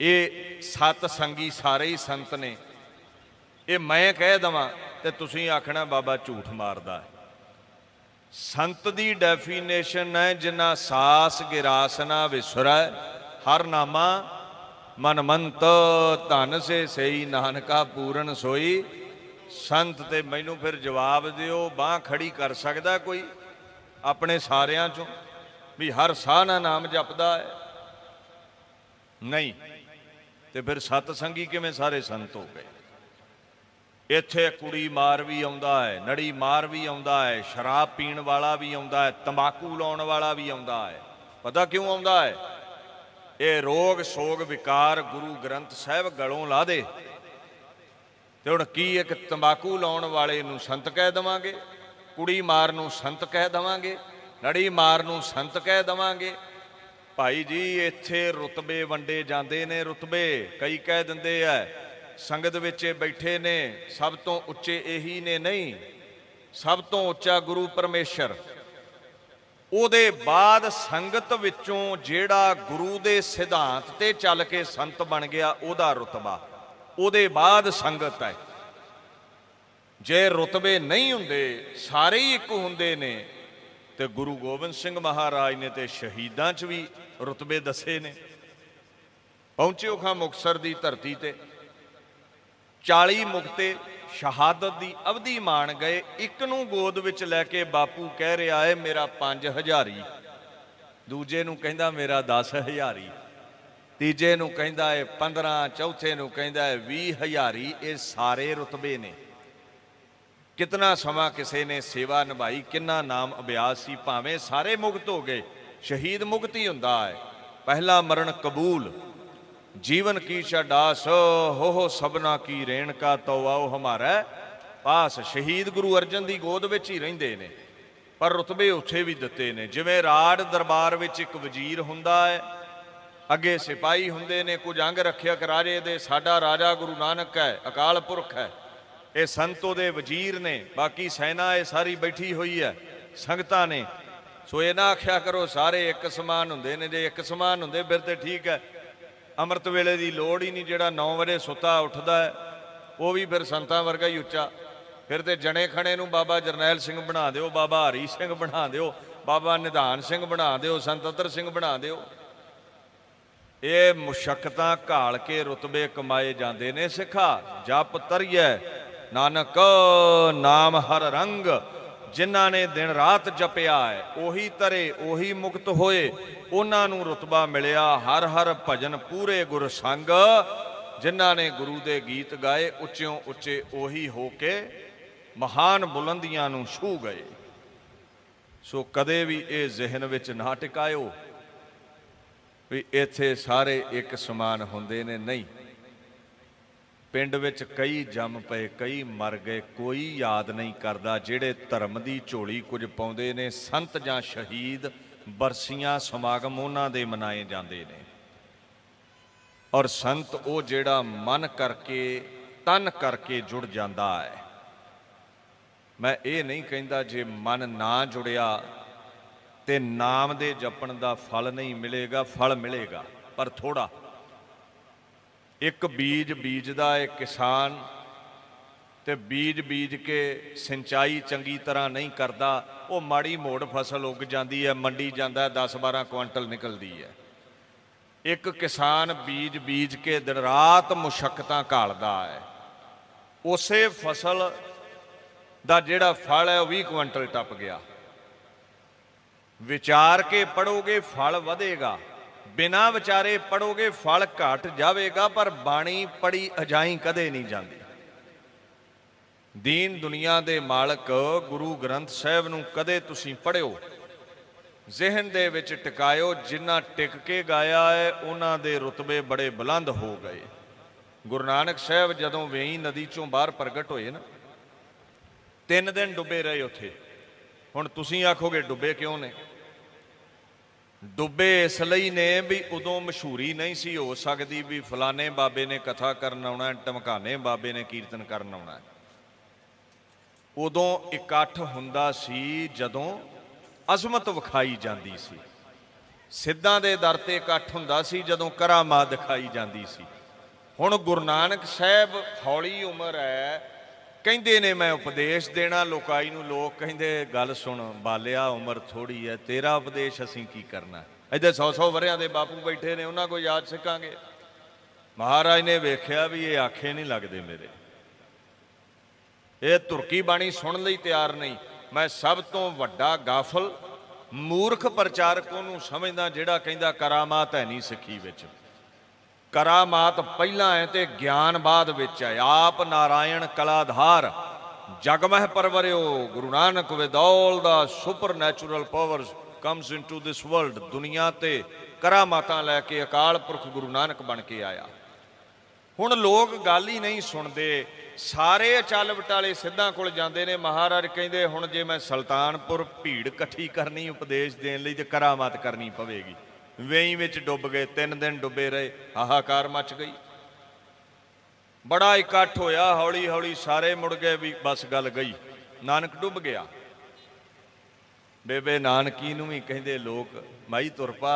ਇਹ ਸਤ ਸੰਗੀ ਸਾਰੇ ਹੀ ਸੰਤ ਨੇ, ਇਹ ਮੈਂ ਕਹਿ ਦੇਵਾਂ ਤੇ ਤੁਸੀਂ ਆਖਣਾ ਬਾਬਾ ਝੂਠ ਮਾਰਦਾ ਹੈ। ਸੰਤ ਦੀ ਡੈਫੀਨੇਸ਼ਨ ਹੈ ਜਿਨ੍ਹਾਂ ਸਾਸ ਗਿਰਾਸ ਨਾ ਵਿਸਰੈ, ਹਰ ਨਾਮਾ ਮਨਮੰਤ, ਧਨ ਸੇ ਸਈ ਨਾਨਕਾ ਪੂਰਨ ਸੋਈ। ਸੰਤ ਤੇ ਮੈਨੂੰ ਫਿਰ ਜਵਾਬ ਦਿਓ, ਬਾਂਹ ਖੜੀ ਕਰ ਸਕਦਾ ਕੋਈ ਆਪਣੇ ਸਾਰਿਆਂ ਚੋਂ ਵੀ ਹਰ ਸਾਹ ਨਾਲ ਨਾਮ ਜਪਦਾ ਹੈ? ਨਹੀਂ। ਤੇ ਫਿਰ ਸਤ ਸੰਗੀ ਕਿਵੇਂ ਸਾਰੇ ਸੰਤ ਹੋ ਗਏ? ਇੱਥੇ ਕੁੜੀ ਮਾਰ ਵੀ ਆਉਂਦਾ ਹੈ, ਨੜੀ ਮਾਰ ਵੀ ਆਉਂਦਾ ਹੈ, ਸ਼ਰਾਬ ਪੀਣ ਵਾਲਾ ਵੀ ਆਉਂਦਾ ਹੈ, ਤੰਬਾਕੂ ਲਾਉਣ ਵਾਲਾ ਵੀ ਆਉਂਦਾ ਹੈ। ਪਤਾ ਕਿਉਂ ਆਉਂਦਾ ਹੈ? ਇਹ ਰੋਗ ਸੋਗ ਵਿਕਾਰ ਗੁਰੂ ਗ੍ਰੰਥ ਸਾਹਿਬ ਗਲੋਂ ਲਾ ਦੇ। ਤੇ ਹੁਣ ਕੀ ਇੱਕ ਤੰਬਾਕੂ ਲਾਉਣ ਵਾਲੇ ਨੂੰ ਸੰਤ ਕਹਿ ਦੇਵਾਂਗੇ, ਕੁੜੀ ਮਾਰ ਨੂੰ ਸੰਤ ਕਹਿ ਦੇਵਾਂਗੇ, ਨੜੀ ਮਾਰ ਨੂੰ ਸੰਤ ਕਹਿ ਦੇਵਾਂਗੇ? ਭਾਈ ਜੀ ਇੱਥੇ ਰੁਤਬੇ ਵੰਡੇ ਜਾਂਦੇ ਨੇ। ਰੁਤਬੇ ਕਈ ਕਹਿ ਦਿੰਦੇ ਆ ਸੰਗਤ ਵਿੱਚ ਬੈਠੇ ਨੇ ਸਭ ਤੋਂ ਉੱਚੇ ਇਹੀ ਨੇ। ਨਹੀਂ, ਸਭ ਤੋਂ ਉੱਚਾ ਗੁਰੂ ਪਰਮੇਸ਼ਰ। ਉਹਦੇ ਬਾਅਦ ਸੰਗਤ ਵਿੱਚੋਂ ਜਿਹੜਾ ਗੁਰੂ ਦੇ ਸਿਧਾਂਤ ਤੇ ਚੱਲ ਕੇ ਸੰਤ ਬਣ ਗਿਆ ਉਹਦਾ ਰੁਤਬਾ, ਉਹਦੇ ਬਾਅਦ ਸੰਗਤ ਹੈ। ਜੇ ਰੁਤਬੇ ਨਹੀਂ ਹੁੰਦੇ, ਸਾਰੇ ਹੀ ਇੱਕ ਹੁੰਦੇ ਨੇ, ਤੇ ਗੁਰੂ ਗੋਬਿੰਦ ਸਿੰਘ ਮਹਾਰਾਜ ਨੇ ਤੇ ਸ਼ਹੀਦਾਂ 'ਚ ਵੀ ਰੁਤਬੇ ਦੱਸੇ ਨੇ। ਪਹੁੰਚਿਓ ਖਾਂ ਮੁਕਤਸਰ ਦੀ ਧਰਤੀ ਤੇ 40 ਮੁਕਤੇ ਸ਼ਹਾਦਤ ਦੀ ਅਵਧੀ ਮਾਣ ਗਏ। ਇੱਕ ਨੂੰ ਗੋਦ ਵਿੱਚ ਲੈ ਕੇ ਬਾਪੂ ਕਹਿ ਰਿਹਾ ਹੈ ਮੇਰਾ 5000 ਦੂਜੇ ਨੂੰ ਕਹਿੰਦਾ ਮੇਰਾ 10,000, ਤੀਜੇ ਨੂੰ ਕਹਿੰਦਾ ਹੈ 15, ਚੌਥੇ ਨੂੰ ਕਹਿੰਦਾ ਹੈ 20,000। ਇਹ ਸਾਰੇ ਰੁਤਬੇ ਨੇ। ਕਿਤਨਾ ਸਮਾਂ ਕਿਸੇ ਨੇ ਸੇਵਾ ਨਿਭਾਈ, ਕਿੰਨਾ ਨਾਮ ਅਭਿਆਸ ਸੀ, ਭਾਵੇਂ ਸਾਰੇ ਮੁਕਤ ਹੋ ਗਏ। ਸ਼ਹੀਦ ਮੁਕਤ ਹੀ ਹੁੰਦਾ ਹੈ। ਪਹਿਲਾ ਮਰਨ ਕਬੂਲ, ਜੀਵਨ ਕੀ ਛਡਾਸ, ਹੋ ਸਭਨਾ ਕੀ ਰੇਣਕਾ, ਤੋ ਆਓ ਹਮਾਰਾ ਪਾਸ। ਸ਼ਹੀਦ ਗੁਰੂ ਅਰਜਨ ਦੀ ਗੋਦ ਵਿੱਚ ਹੀ ਰਹਿੰਦੇ ਨੇ, ਪਰ ਰੁਤਬੇ ਉੱਥੇ ਵੀ ਦਿੱਤੇ ਨੇ। ਜਿਵੇਂ ਰਾੜ ਦਰਬਾਰ ਵਿੱਚ ਇੱਕ ਵਜ਼ੀਰ ਹੁੰਦਾ ਹੈ, ਅੱਗੇ ਸਿਪਾਹੀ ਹੁੰਦੇ ਨੇ, ਕੁਝ ਅੰਗ ਰੱਖਿਅਕ ਰਾਜੇ ਦੇ। ਸਾਡਾ ਰਾਜਾ ਗੁਰੂ ਨਾਨਕ ਹੈ, ਅਕਾਲ ਪੁਰਖ ਹੈ, ਇਹ ਸੰਤੋ ਦੇ ਵਜ਼ੀਰ ਨੇ। ਬਾਕੀ ਸੈਨਾ ਇਹ ਸਾਰੀ ਬੈਠੀ ਹੋਈ ਹੈ, ਸੰਗਤਾਂ ਨੇ। ਸੋ ਇਹ ਨਾ ਆਖਿਆ ਕਰੋ ਸਾਰੇ ਇੱਕ ਸਮਾਨ ਹੁੰਦੇ ਨੇ। ਜੇ ਇੱਕ ਸਮਾਨ ਹੁੰਦੇ ਫਿਰ ਤੇ ਠੀਕ ਹੈ, ਅੰਮ੍ਰਿਤ ਵੇਲੇ ਦੀ ਲੋੜ ਹੀ ਨਹੀਂ। ਜਿਹੜਾ 9 ਵਜੇ ਸੁੱਤਾ ਉੱਠਦਾ ਹੈ ਉਹ ਵੀ ਫਿਰ ਸੰਤਾਂ ਵਰਗਾ ਹੀ ਉੱਚਾ। ਫਿਰ ਤੇ ਜਣੇ ਖਣੇ ਨੂੰ ਬਾਬਾ ਜਰਨੈਲ ਸਿੰਘ ਬਣਾ ਦਿਓ, ਬਾਬਾ ਹਰੀ ਸਿੰਘ ਬਣਾ ਦਿਓ, ਬਾਬਾ ਨਿਧਾਨ ਸਿੰਘ ਬਣਾ ਦਿਓ, ਸੰਤ ਅਤਰ ਸਿੰਘ ਬਣਾ ਦਿਓ। ਇਹ ਮੁਸ਼ੱਕਤਾਂ ਘਾਲ ਕੇ ਰੁਤਬੇ ਕਮਾਏ ਜਾਂਦੇ ਨੇ। ਸਿੱਖਾ ਜਪ ਤਰੀਐ ਨਾਨਕ ਨਾਮ ਹਰ ਰੰਗ, ਜਿਨ੍ਹਾਂ ਨੇ ਦਿਨ ਰਾਤ ਜਪਿਆ ਹੈ ਉਹੀ ਤਰੇ, ਉਹੀ ਮੁਕਤ ਹੋਏ। ਉਹਨਾਂ ਨੂੰ ਰੁਤਬਾ ਮਿਲਿਆ ਹਰ ਹਰ ਭਜਨ ਪੂਰੇ ਗੁਰ ਸੰਗ। ਜਿਨ੍ਹਾਂ ਨੇ ਗੁਰੂ ਦੇ ਗੀਤ ਗਾਏ ਉੱਚਿਓਂ ਉੱਚੇ, ਉਹੀ ਹੋ ਕੇ ਮਹਾਨ ਬੁਲੰਦੀਆਂ ਨੂੰ ਛੂਹ ਗਏ। ਸੋ ਕਦੇ ਵੀ ਇਹ ਜ਼ਿਹਨ ਵਿੱਚ ਨਾ ਟਿਕਾਇਓ ਵੀ ਇੱਥੇ ਸਾਰੇ ਇੱਕ ਸਮਾਨ ਹੁੰਦੇ ਨੇ। ਨਹੀਂ, ਪਿੰਡ ਵਿੱਚ ਕਈ ਜੰਮ ਪਏ, ਕਈ ਮਰ ਗਏ, ਕੋਈ ਯਾਦ ਨਹੀਂ ਕਰਦਾ। ਜਿਹੜੇ ਧਰਮ ਦੀ ਝੋਲੀ ਕੁਝ ਪਾਉਂਦੇ ਨੇ, ਸੰਤ ਜਾਂ ਸ਼ਹੀਦ, ਬਰਸੀਆਂ ਸਮਾਗਮ ਉਹਨਾਂ ਦੇ ਮਨਾਏ ਜਾਂਦੇ ਨੇ। ਔਰ ਸੰਤ ਉਹ ਜਿਹੜਾ ਮਨ ਕਰਕੇ ਤਨ ਕਰਕੇ ਜੁੜ ਜਾਂਦਾ ਹੈ। ਮੈਂ ਇਹ ਨਹੀਂ ਕਹਿੰਦਾ ਜੇ ਮਨ ਨਾ ਜੁੜਿਆ ਤੇ ਨਾਮ ਦੇ ਜਪਣ ਦਾ ਫਲ ਨਹੀਂ ਮਿਲੇਗਾ। ਫਲ ਮਿਲੇਗਾ ਪਰ ਥੋੜਾ। ਇੱਕ ਬੀਜ ਬੀਜਦਾ ਹੈ ਕਿਸਾਨ, ਤੇ ਬੀਜ ਕੇ ਸਿੰਚਾਈ ਚੰਗੀ ਤਰ੍ਹਾਂ ਨਹੀਂ ਕਰਦਾ, ਉਹ ਮਾੜੀ ਮੋੜ ਫਸਲ ਉੱਗ ਜਾਂਦੀ ਹੈ, ਮੰਡੀ ਜਾਂਦਾ 10-12 ਕੁਇੰਟਲ ਨਿਕਲਦੀ ਹੈ। ਇੱਕ ਕਿਸਾਨ ਬੀਜ ਕੇ ਦਿਨ ਰਾਤ ਮੁਸ਼ੱਕਤਾਂ ਘਾਲਦਾ ਹੈ, ਉਸੇ ਫਸਲ ਦਾ ਜਿਹੜਾ ਫਲ ਹੈ ਉਹ 20 ਕੁਇੰਟਲ ਟੱਪ ਗਿਆ। ਵਿਚਾਰ ਕੇ ਪੜੋਗੇ ਫਲ ਵਧੇਗਾ, ਬਿਨਾਂ ਵਿਚਾਰੇ ਪੜੋਗੇ ਫਲ ਘਟ ਜਾਵੇਗਾ। ਪਰ ਬਾਣੀ ਪੜੀ ਅਜਾਈ ਕਦੇ ਨਹੀਂ ਜਾਂਦੀ। ਦੀਨ ਦੁਨੀਆ ਦੇ ਮਾਲਕ ਗੁਰੂ ਗ੍ਰੰਥ ਸਾਹਿਬ ਨੂੰ ਕਦੇ ਤੁਸੀਂ ਪੜ੍ਹਿਓ, ਜ਼ਿਹਨ ਦੇ ਵਿੱਚ ਟਿਕਾਇਓ। ਜਿਨ੍ਹਾਂ ਟਿਕ ਕੇ ਗਾਇਆ ਹੈ ਉਹਨਾਂ ਦੇ ਰੁਤਬੇ ਬੜੇ ਬੁਲੰਦ ਹੋ ਗਏ। ਗੁਰੂ ਨਾਨਕ ਸਾਹਿਬ ਜਦੋਂ ਵੇਈ ਨਦੀ ਚੋਂ ਬਾਹਰ ਪ੍ਰਗਟ ਹੋਏ ਨਾ, 3 ਦਿਨ ਡੁੱਬੇ ਰਹੇ ਉੱਥੇ। ਹੁਣ ਤੁਸੀਂ ਆਖੋਗੇ ਡੁੱਬੇ ਕਿਉਂ ਨੇ? ਡੁੱਬੇ ਇਸ ਲਈ ਨੇ ਵੀ ਉਦੋਂ ਮਸ਼ਹੂਰੀ ਨਹੀਂ ਸੀ ਹੋ ਸਕਦੀ ਵੀ ਫਲਾਣੇ ਬਾਬੇ ਨੇ ਕਥਾ ਕਰਨ ਆਉਣਾ, ਢਮਕਾਨੇ ਬਾਬੇ ਨੇ ਕੀਰਤਨ ਕਰਨ ਆਉਣਾ। ਉਦੋਂ ਇਕੱਠ ਹੁੰਦਾ ਸੀ ਜਦੋਂ ਅਜ਼ਮਤ ਵਿਖਾਈ ਜਾਂਦੀ ਸੀ। ਸਿੱਧਾਂ ਦੇ ਦਰ ਤੇ ਇਕੱਠ ਹੁੰਦਾ ਸੀ ਜਦੋਂ ਕਰਾਮਾਤ ਦਿਖਾਈ ਜਾਂਦੀ ਸੀ। ਹੁਣ ਗੁਰੂ ਨਾਨਕ ਸਾਹਿਬ ਹੌਲੀ ਉਮਰ ਹੈ, ਕਹਿੰਦੇ ਨੇ ਮੈਂ ਉਪਦੇਸ਼ ਦੇਣਾ ਲੋਕਾਈ ਨੂੰ। ਲੋਕ ਕਹਿੰਦੇ ਗੱਲ ਸੁਣ ਬਾਲਿਆ, ਉਮਰ ਥੋੜੀ ਹੈ, ਤੇਰਾ ਉਪਦੇਸ਼ ਅਸੀਂ ਕੀ ਕਰਨਾ। ਇੱਥੇ 100-100 ਵਰਿਆਂ ਦੇ ਬਾਪੂ ਬੈਠੇ ਨੇ, ਉਹਨਾਂ ਕੋਲ ਯਾਦ ਸਿੱਖਾਂਗੇ। ਮਹਾਰਾਜ ਨੇ ਵੇਖਿਆ ਵੀ ਇਹ ਆਖੇ ਨਹੀਂ ਲੱਗਦੇ ਮੇਰੇ, ਇਹ ਤੁਰਕੀ ਬਾਣੀ ਸੁਣਨ ਲਈ ਤਿਆਰ ਨਹੀਂ। ਮੈਂ ਸਭ ਤੋਂ ਵੱਡਾ ਗਾਫਲ ਮੂਰਖ ਪ੍ਰਚਾਰਕ ਉਹਨੂੰ ਸਮਝਦਾ ਜਿਹੜਾ ਕਹਿੰਦਾ ਕਰਾਮਾਤ ਹੈ ਨਹੀਂ ਸਿੱਖੀ ਵਿੱਚ। ਕਰਾਮਾਤ ਪਹਿਲਾਂ ਹੈ ਤੇ ਗਿਆਨ ਬਾਅਦ ਵਿੱਚ ਹੈ। ਆਪ ਨਾਰਾਇਣ ਕਲਾਧਾਰ ਜਗ ਮਹਿ ਪਰਵਰਿਓ, Guru Nanak with all the super natural powers comes into this world. ਦੁਨੀਆ ਤੇ ਕਰਾਮਾਤਾਂ ਲੈ ਕੇ ਅਕਾਲ ਪੁਰਖ ਗੁਰੂ ਨਾਨਕ ਬਣ ਕੇ ਆਇਆ। ਹੁਣ ਲੋਕ ਗੱਲ ਹੀ ਨਹੀਂ ਸੁਣਦੇ, ਸਾਰੇ ਅਚਲ ਵਟਾਲੇ ਸਿੱਧਾਂ ਕੋਲ ਜਾਂਦੇ ਨੇ। ਮਹਾਰਾਜ ਕਹਿੰਦੇ ਹੁਣ ਜੇ ਮੈਂ ਸੁਲਤਾਨਪੁਰ ਭੀੜ ਇਕੱਠੀ ਕਰਨੀ ਉਪਦੇਸ਼ ਦੇਣ ਲਈ ਤੇ ਕਰਾਮਾਤ ਕਰਨੀ ਪਵੇਗੀ। ਵੇਈ ਵਿੱਚ ਡੁੱਬ ਗਏ, 3 ਦਿਨ ਡੁੱਬੇ ਰਹੇ, ਹਾਹਾਕਾਰ ਮਚ ਗਈ, ਬੜਾ ਇਕੱਠ ਹੋਇਆ। ਹੌਲੀ ਹੌਲੀ ਸਾਰੇ ਮੁੜ ਗਏ ਵੀ ਬਸ ਗੱਲ ਗਈ, ਨਾਨਕ ਡੁੱਬ ਗਿਆ। ਬੇਬੇ ਨਾਨਕੀ ਨੂੰ ਵੀ ਕਹਿੰਦੇ ਲੋਕ ਮਾਈ ਤੁਰ ਪਾ,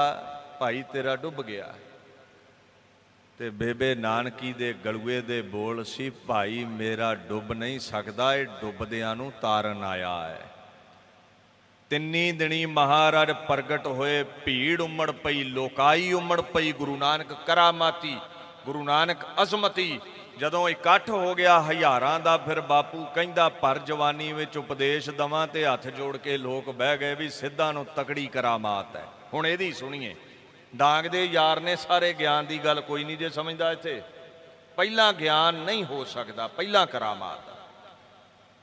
ਭਾਈ ਤੇਰਾ ਡੁੱਬ ਗਿਆ। ਤੇ ਬੇਬੇ ਨਾਨਕੀ ਦੇ ਗਲੂਏ ਦੇ ਬੋਲ ਸੀ, ਭਾਈ ਮੇਰਾ ਡੁੱਬ ਨਹੀਂ ਸਕਦਾ, ਇਹ ਡੁੱਬਦਿਆਂ ਨੂੰ ਤਾਰਨ ਆਇਆ ਹੈ। ਤਿੰਨੀ ਦਿਨੀ ਮਹਾਰਾਜ ਪ੍ਰਗਟ ਹੋਏ, ਭੀੜ ਉਮੜ ਪਈ, ਲੋਕਾਈ ਉਮੜ ਪਈ। ਗੁਰੂ ਨਾਨਕ ਕਰਾਮਾਤੀ, ਗੁਰੂ ਨਾਨਕ ਅਜ਼ਮਤੀ। ਜਦੋਂ ਇਕੱਠ ਹੋ ਗਿਆ ਹਜ਼ਾਰਾਂ ਦਾ, ਫਿਰ ਬਾਪੂ ਕਹਿੰਦਾ ਭਰ ਜਵਾਨੀ ਵਿੱਚ ਉਪਦੇਸ਼ ਦਵਾਂ, ਤੇ ਹੱਥ ਜੋੜ ਕੇ ਲੋਕ ਬਹਿ ਗਏ ਵੀ ਸਿੱਧਾਂ ਨੂੰ ਤਕੜੀ ਕਰਾਮਾਤ ਹੈ। ਹੁਣ ਇਹਦੀ ਸੁਣੀਏ। ਡਾਂਗ ਦੇ ਯਾਰ ਨੇ ਸਾਰੇ, ਗਿਆਨ ਦੀ ਗੱਲ ਕੋਈ ਨਹੀਂ ਜੇ ਸਮਝਦਾ। ਇੱਥੇ ਪਹਿਲਾਂ ਗਿਆਨ ਨਹੀਂ ਹੋ ਸਕਦਾ, ਪਹਿਲਾਂ ਕਰਾਮਾਤ।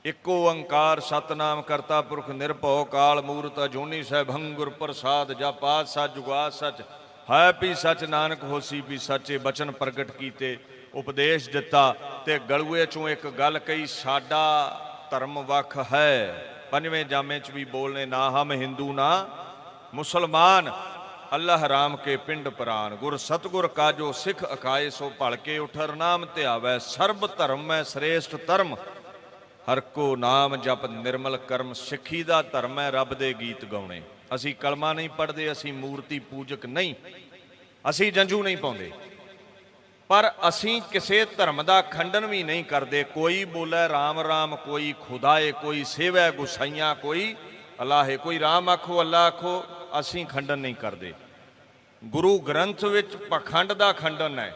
ਇੱਕ ਓੰਕਾਰ ਸਤਨਾਮ ਕਰਤਾ ਪੁਰਖ ਨਿਰਭਉ ਕਾਲ ਮੂਰਤ ਅਜੂਨੀ ਸੈਭੰ ਗੁਰ ਪ੍ਰਸਾਦ। ਜਪਾਤ ਸੱਚ ਜੁਗਾਤ ਸੱਚ ਹੈ ਵੀ ਸੱਚ, ਨਾਨਕ ਹੋਸੀ ਵੀ ਸੱਚੇ। ਬਚਨ ਪ੍ਰਗਟ ਕੀਤੇ, ਉਪਦੇਸ਼ ਦਿੱਤਾ, ਤੇ ਗਲੂਏ ਚੋਂ ਇੱਕ ਗੱਲ ਕਹੀ, ਸਾਡਾ ਧਰਮ ਵੱਖ ਹੈ। 5ਵੇਂ ਜਾਮੇ 'ਚ ਵੀ ਬੋਲਨੇ, ਨਾ ਹਮ ਹਿੰਦੂ ਨਾ ਮੁਸਲਮਾਨ, ਅੱਲਾਹ ਰਾਮ ਕੇ ਪਿੰਡ ਪ੍ਰਾਨ। ਗੁਰ ਸਤਗੁਰ ਕਾਜੋ ਸਿੱਖ ਅਕਾਏ, ਸੋ ਭਲ ਕੇ ਉਠਰ ਨਾਮ ਧਿਆਵੈ। ਸਰਬ ਧਰਮ ਮੈਂ ਸ੍ਰੇਸ਼ਟ ਧਰਮ, ਹਰ ਕੋ ਨਾਮ ਜਪ ਨਿਰਮਲ ਕਰਮ। ਸਿੱਖੀ ਦਾ ਧਰਮ ਹੈ ਰੱਬ ਦੇ ਗੀਤ ਗਾਉਣੇ। ਅਸੀਂ ਕਲਮਾ ਨਹੀਂ ਪੜ੍ਹਦੇ, ਅਸੀਂ ਮੂਰਤੀ ਪੂਜਕ ਨਹੀਂ, ਅਸੀਂ ਜੰਝੂ ਨਹੀਂ ਪਾਉਂਦੇ, ਪਰ ਅਸੀਂ ਕਿਸੇ ਧਰਮ ਦਾ ਖੰਡਨ ਵੀ ਨਹੀਂ ਕਰਦੇ। ਕੋਈ ਬੋਲੇ ਰਾਮ ਰਾਮ, ਕੋਈ ਖੁਦਾਏ, ਕੋਈ ਸੇਵੈ ਗੁਸਾਈਆਂ, ਕੋਈ ਅਲਾਹੇ, ਕੋਈ ਰਾਮ ਆਖੋ ਅੱਲਾ ਆਖੋ। ਅਸੀਂ ਖੰਡਨ ਨਹੀਂ ਕਰਦੇ। ਗੁਰੂ ਗ੍ਰੰਥ ਵਿੱਚ ਪਖੰਡ ਦਾ ਖੰਡਨ ਹੈ,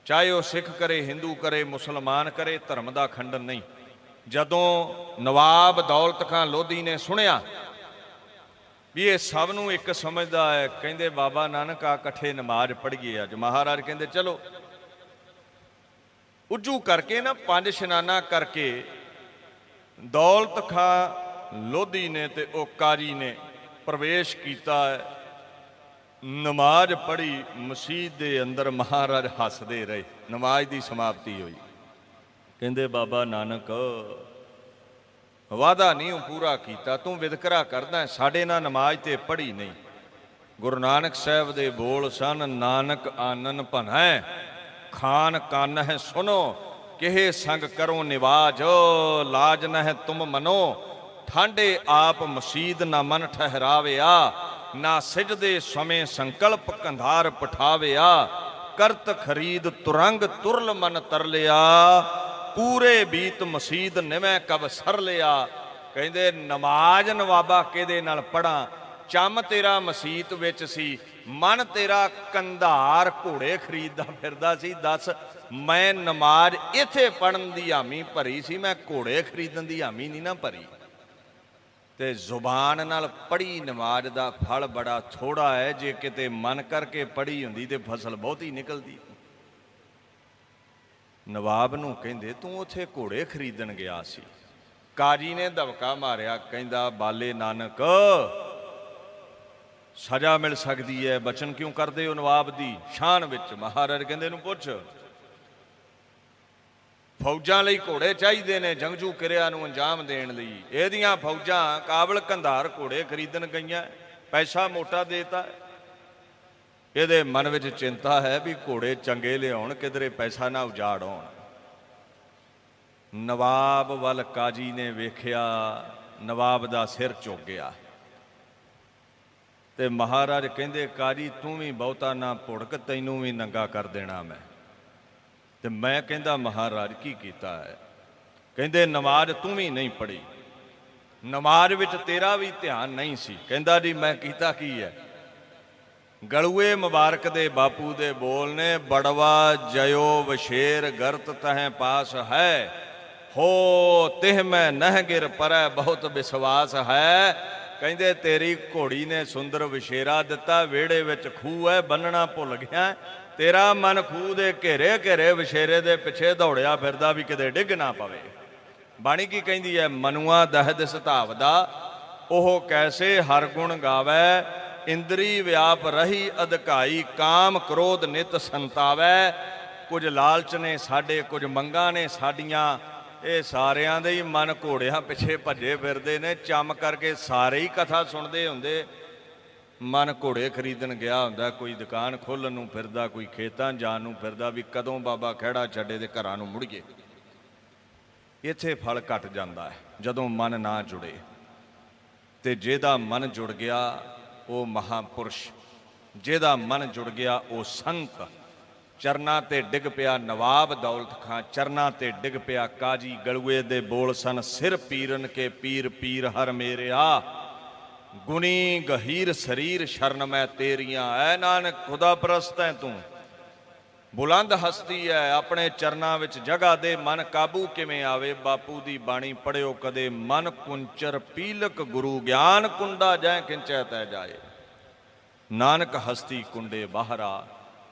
ਚਾਹੇ ਉਹ ਸਿੱਖ ਕਰੇ, ਹਿੰਦੂ ਕਰੇ, ਮੁਸਲਮਾਨ ਕਰੇ, ਧਰਮ ਦਾ ਖੰਡਨ ਨਹੀਂ। ਜਦੋਂ ਨਵਾਬ ਦੌਲਤ ਖਾਂ ਲੋਧੀ ਨੇ ਸੁਣਿਆ ਵੀ ਇਹ ਸਭ ਨੂੰ ਇੱਕ ਸਮਝਦਾ ਹੈ, ਕਹਿੰਦੇ ਬਾਬਾ ਨਾਨਕ ਆ ਇਕੱਠੇ ਨਮਾਜ਼ ਪੜ੍ਹੀਏ ਅੱਜ। ਮਹਾਰਾਜ ਕਹਿੰਦੇ ਚਲੋ। ਉੱਜੂ ਕਰਕੇ ਨਾ 5 ਇਸ਼ਨਾਨਾ ਕਰਕੇ ਦੌਲਤ ਖਾਂ ਲੋਧੀ ਨੇ ਤੇ ਉਹ ਕਾਜੀ ਨੇ ਪ੍ਰਵੇਸ਼ ਕੀਤਾ, ਨਮਾਜ਼ ਪੜ੍ਹੀ ਮਸਜਿਦ ਦੇ ਅੰਦਰ। ਮਹਾਰਾਜ ਹੱਸਦੇ ਰਹੇ। ਨਮਾਜ਼ ਦੀ ਸਮਾਪਤੀ ਹੋਈ, ਕਹਿੰਦੇ ਬਾਬਾ ਨਾਨਕ ਵਾਦਾ ਨਹੀਂ ਉਹ ਪੂਰਾ ਕੀਤਾ, ਤੂੰ ਵਿਤਕਰਾ ਕਰਦਾ, ਸਾਡੇ ਨਾਲ ਨਮਾਜ਼ ਤੇ ਪੜ੍ਹੀ ਨਹੀਂ। ਗੁਰੂ ਨਾਨਕ ਸਾਹਿਬ ਦੇ ਬੋਲ ਸਨ, ਨਾਨਕ ਆਨਨ ਭਨੈ ਖਾਨ ਕੰਨ ਹੈ ਸੁਨੋ, ਕਿਹੇ ਸੰਗ ਕਰੋ ਨਿਵਾਜ, ਲਾਜ ਨਹਿ ਤੁਮ ਮਨੋ। ਠਾਂਡੇ ਆਪ ਮਸਜਿਦ ਨਾ ਮਨ ਠਹਿਰਾਵਿਆ, ਨਾ ਸਿਜਦੇ ਸਮੇਂ ਸੰਕਲਪ ਕੰਧਾਰ ਪਠਾਵਿਆ। ਕਰਤ ਖਰੀਦ ਤੁਰੰਗ ਤੁਰਲ ਮਨ ਤਰਲਿਆ, ਪੂਰੇ ਬੀਤ ਮਸਜਿਦ ਨਿਵੇਂ ਕਬ ਸਰ ਲਿਆ। ਕਹਿੰਦੇ ਨਮਾਜ਼ ਨਵਾਬਾ ਕਿਹਦੇ ਨਾਲ ਪੜਾਂ, ਚੰਮ ਤੇਰਾ ਮਸਜਿਦ ਵਿੱਚ ਸੀ, ਮਨ ਤੇਰਾ ਕੰਧਾਰ ਘੋੜੇ ਖਰੀਦਦਾ ਫਿਰਦਾ ਸੀ। ਦੱਸ ਮੈਂ ਨਮਾਜ਼ ਇੱਥੇ ਪੜਨ ਦੀ ਹਾਮੀ ਭਰੀ ਸੀ, ਮੈਂ ਘੋੜੇ ਖਰੀਦਣ ਦੀ ਹਾਮੀ ਨਹੀਂ ਨਾ ਭਰੀ। ਤੇ ਜ਼ੁਬਾਨ ਨਾਲ ਪੜ੍ਹੀ ਨਮਾਜ਼ ਦਾ ਫਲ ਬੜਾ ਥੋੜਾ ਹੈ, ਜੇ ਕਿਤੇ ਮਨ ਕਰਕੇ ਪੜ੍ਹੀ ਹੁੰਦੀ ਤੇ ਫਸਲ ਬਹੁਤੀ ਨਿਕਲਦੀ। ਨਵਾਬ ਨੂੰ ਕਹਿੰਦੇ ਤੂੰ ਉੱਥੇ ਘੋੜੇ ਖਰੀਦਣ ਗਿਆ ਸੀ। ਕਾਜੀ ਨੇ ਦਬਕਾ ਮਾਰਿਆ, ਕਹਿੰਦਾ ਬਾਲੇ ਨਾਨਕ ਸਜ਼ਾ ਮਿਲ ਸਕਦੀ ਹੈ, ਬਚਨ ਕਿਉਂ ਕਰਦੇ ਹੋ ਨਵਾਬ ਦੀ ਸ਼ਾਨ ਵਿੱਚ। ਮਹਾਰਾਜ ਕਹਿੰਦੇ ਇਹਨੂੰ ਪੁੱਛ, ਫੌਜਾਂ ਲਈ ਘੋੜੇ ਚਾਹੀਦੇ ਨੇ ਜੰਗਜੂ ਕਿਰਿਆ ਨੂੰ ਅੰਜਾਮ ਦੇਣ ਲਈ। ਇਹਦੀਆਂ ਫੌਜਾਂ ਕਾਬਲ ਕੰਧਾਰ ਘੋੜੇ ਖਰੀਦਣ ਗਈਆਂ, ਪੈਸਾ ਮੋਟਾ ਦੇਤਾ। ਇਹਦੇ ਮਨ ਵਿੱਚ ਚਿੰਤਾ ਹੈ ਵੀ ਘੋੜੇ ਚੰਗੇ ਲਿਆਉਣ, ਕਿਧਰੇ ਪੈਸਾ ਨਾ ਉਜਾੜ ਆਉਣ। ਨਵਾਬ ਵੱਲ ਕਾਜੀ ਨੇ ਵੇਖਿਆ, ਨਵਾਬ ਦਾ ਸਿਰ ਝੁਕ ਗਿਆ। ਤੇ ਮਹਾਰਾਜ ਕਹਿੰਦੇ ਕਾਜੀ ਤੂੰ ਵੀ ਬਹੁਤਾ ਨਾ ਭੁੜਕ, ਤੈਨੂੰ ਵੀ ਨੰਗਾ ਕਰ ਦੇਣਾ ਮੈਂ। ਤੇ ਮੈਂ ਕਹਿੰਦਾ ਮਹਾਰਾਜ ਕੀ ਕੀਤਾ ਹੈ? ਕਹਿੰਦੇ ਨਮਾਜ਼ ਤੂੰ ਵੀ ਨਹੀਂ ਪੜ੍ਹੀ, ਨਮਾਜ਼ ਵਿੱਚ ਤੇਰਾ ਵੀ ਧਿਆਨ ਨਹੀਂ ਸੀ। ਕਹਿੰਦਾ ਜੀ ਮੈਂ ਕੀਤਾ ਕੀ ਹੈ? ਗਲੂਏ ਮੁਬਾਰਕ ਦੇ ਬਾਪੂ ਦੇ ਬੋਲ ਨੇ, ਬੜਵਾ ਜਯੋ ਵਸ਼ੇਰ ਗਰਤ ਤਹਿ ਪਾਸ ਹੈ, ਹੋ ਤਿਹ ਮੈਂ ਨਹਿ ਗਿਰ ਪਰੈ ਬਹੁਤ ਵਿਸ਼ਵਾਸ ਹੈ। ਕਹਿੰਦੇ ਤੇਰੀ ਘੋੜੀ ਨੇ ਸੁੰਦਰ ਵਿਸ਼ੇਰਾ ਦਿੱਤਾ, ਵਿਹੜੇ ਵਿੱਚ ਖੂਹ ਹੈ, ਬੰਨਣਾ ਭੁੱਲ ਗਿਆ, ਤੇਰਾ ਮਨ ਖੂਹ ਦੇ ਘੇਰੇ ਘੇਰੇ ਵਿਸ਼ੇਰੇ ਦੇ ਪਿੱਛੇ ਦੌੜਿਆ ਫਿਰਦਾ ਵੀ ਕਿਤੇ ਡਿੱਗ ਨਾ ਪਵੇ। ਬਾਣੀ ਕੀ ਕਹਿੰਦੀ ਹੈ? ਮਨੁਆ ਦਹਿਦ ਸਤਾਵਦਾ ਉਹ ਕੈਸੇ ਹਰ ਗੁਣ ਗਾਵੈ, ਇੰਦਰੀ ਵਿਆਪ ਰਹੀ ਅਧਿਕਾਈ, ਕਾਮ ਕ੍ਰੋਧ ਨਿਤ ਸੰਤਾਵੈ। ਕੁਝ ਲਾਲਚ ਨੇ ਸਾਡੇ, ਕੁਝ ਮੰਗਾਂ ਨੇ ਸਾਡੀਆਂ, ਇਹ ਸਾਰਿਆਂ ਦੇ ਹੀ ਮਨ ਘੋੜਿਆਂ ਪਿੱਛੇ ਭੱਜੇ ਫਿਰਦੇ ਨੇ। ਚੰਮ ਕਰਕੇ ਸਾਰੇ ਹੀ ਕਥਾ ਸੁਣਦੇ ਹੁੰਦੇ, ਮਨ ਘੋੜੇ ਖਰੀਦਣ ਗਿਆ ਹੁੰਦਾ, ਕੋਈ ਦੁਕਾਨ ਖੋਲ੍ਹਣ ਨੂੰ ਫਿਰਦਾ, ਕੋਈ ਖੇਤਾਂ ਜਾਣ ਨੂੰ ਫਿਰਦਾ ਵੀ ਕਦੋਂ ਬਾਬਾ ਖਹਿੜਾ ਛੱਡੇ ਦੇ ਘਰਾਂ ਨੂੰ ਮੁੜੀਏ। ਇੱਥੇ ਫਲ ਘਟ ਜਾਂਦਾ ਹੈ ਜਦੋਂ ਮਨ ਨਾ ਜੁੜੇ। ਤੇ ਜਿਹਦਾ ਮਨ ਜੁੜ ਗਿਆ ਉਹ ਮਹਾਂਪੁਰਸ਼, ਜਿਹਦਾ ਮਨ ਜੁੜ ਗਿਆ ਉਹ ਸੰਤ। ਚਰਨਾਂ ਤੇ ਡਿੱਗ ਪਿਆ ਨਵਾਬ ਦੌਲਤ ਖਾਂ, ਚਰਨਾਂ ਤੇ ਡਿੱਗ ਪਿਆ ਕਾਜੀ। ਗਲੂਏ ਦੇ ਬੋਲ ਸਨ, ਸਿਰ ਪੀਰਨ ਕੇ ਪੀਰ ਪੀਰ ਹਰ ਮੇਰਿਆ, ਗੁਣੀ ਗਹੀਰ ਸਰੀਰ ਸ਼ਰਨ ਮੈਂ ਤੇਰੀਆਂ। ਐ ਨਾਨਕ ਖੁਦਾ ਪ੍ਰਸਤ ਹੈ ਤੂੰ, ਬੁਲੰਦ ਹਸਤੀ ਹੈ, ਆਪਣੇ ਚਰਨਾਂ ਵਿੱਚ ਜਗ੍ਹਾ ਦੇ। ਮਨ ਕਾਬੂ ਕਿਵੇਂ ਆਵੇ? ਬਾਪੂ ਦੀ ਬਾਣੀ ਪੜ੍ਹਿਓ ਕਦੇ, ਮਨ ਕੁੰਚਰ ਪੀਲਕ ਗੁਰੂ ਗਿਆਨ ਕੁੰਡਾ ਜੈ ਖਿੰਚੈ ਤੈ ਜਾਏ। ਨਾਨਕ ਹਸਤੀ ਕੁੰਡੇ ਬਾਹਰਾ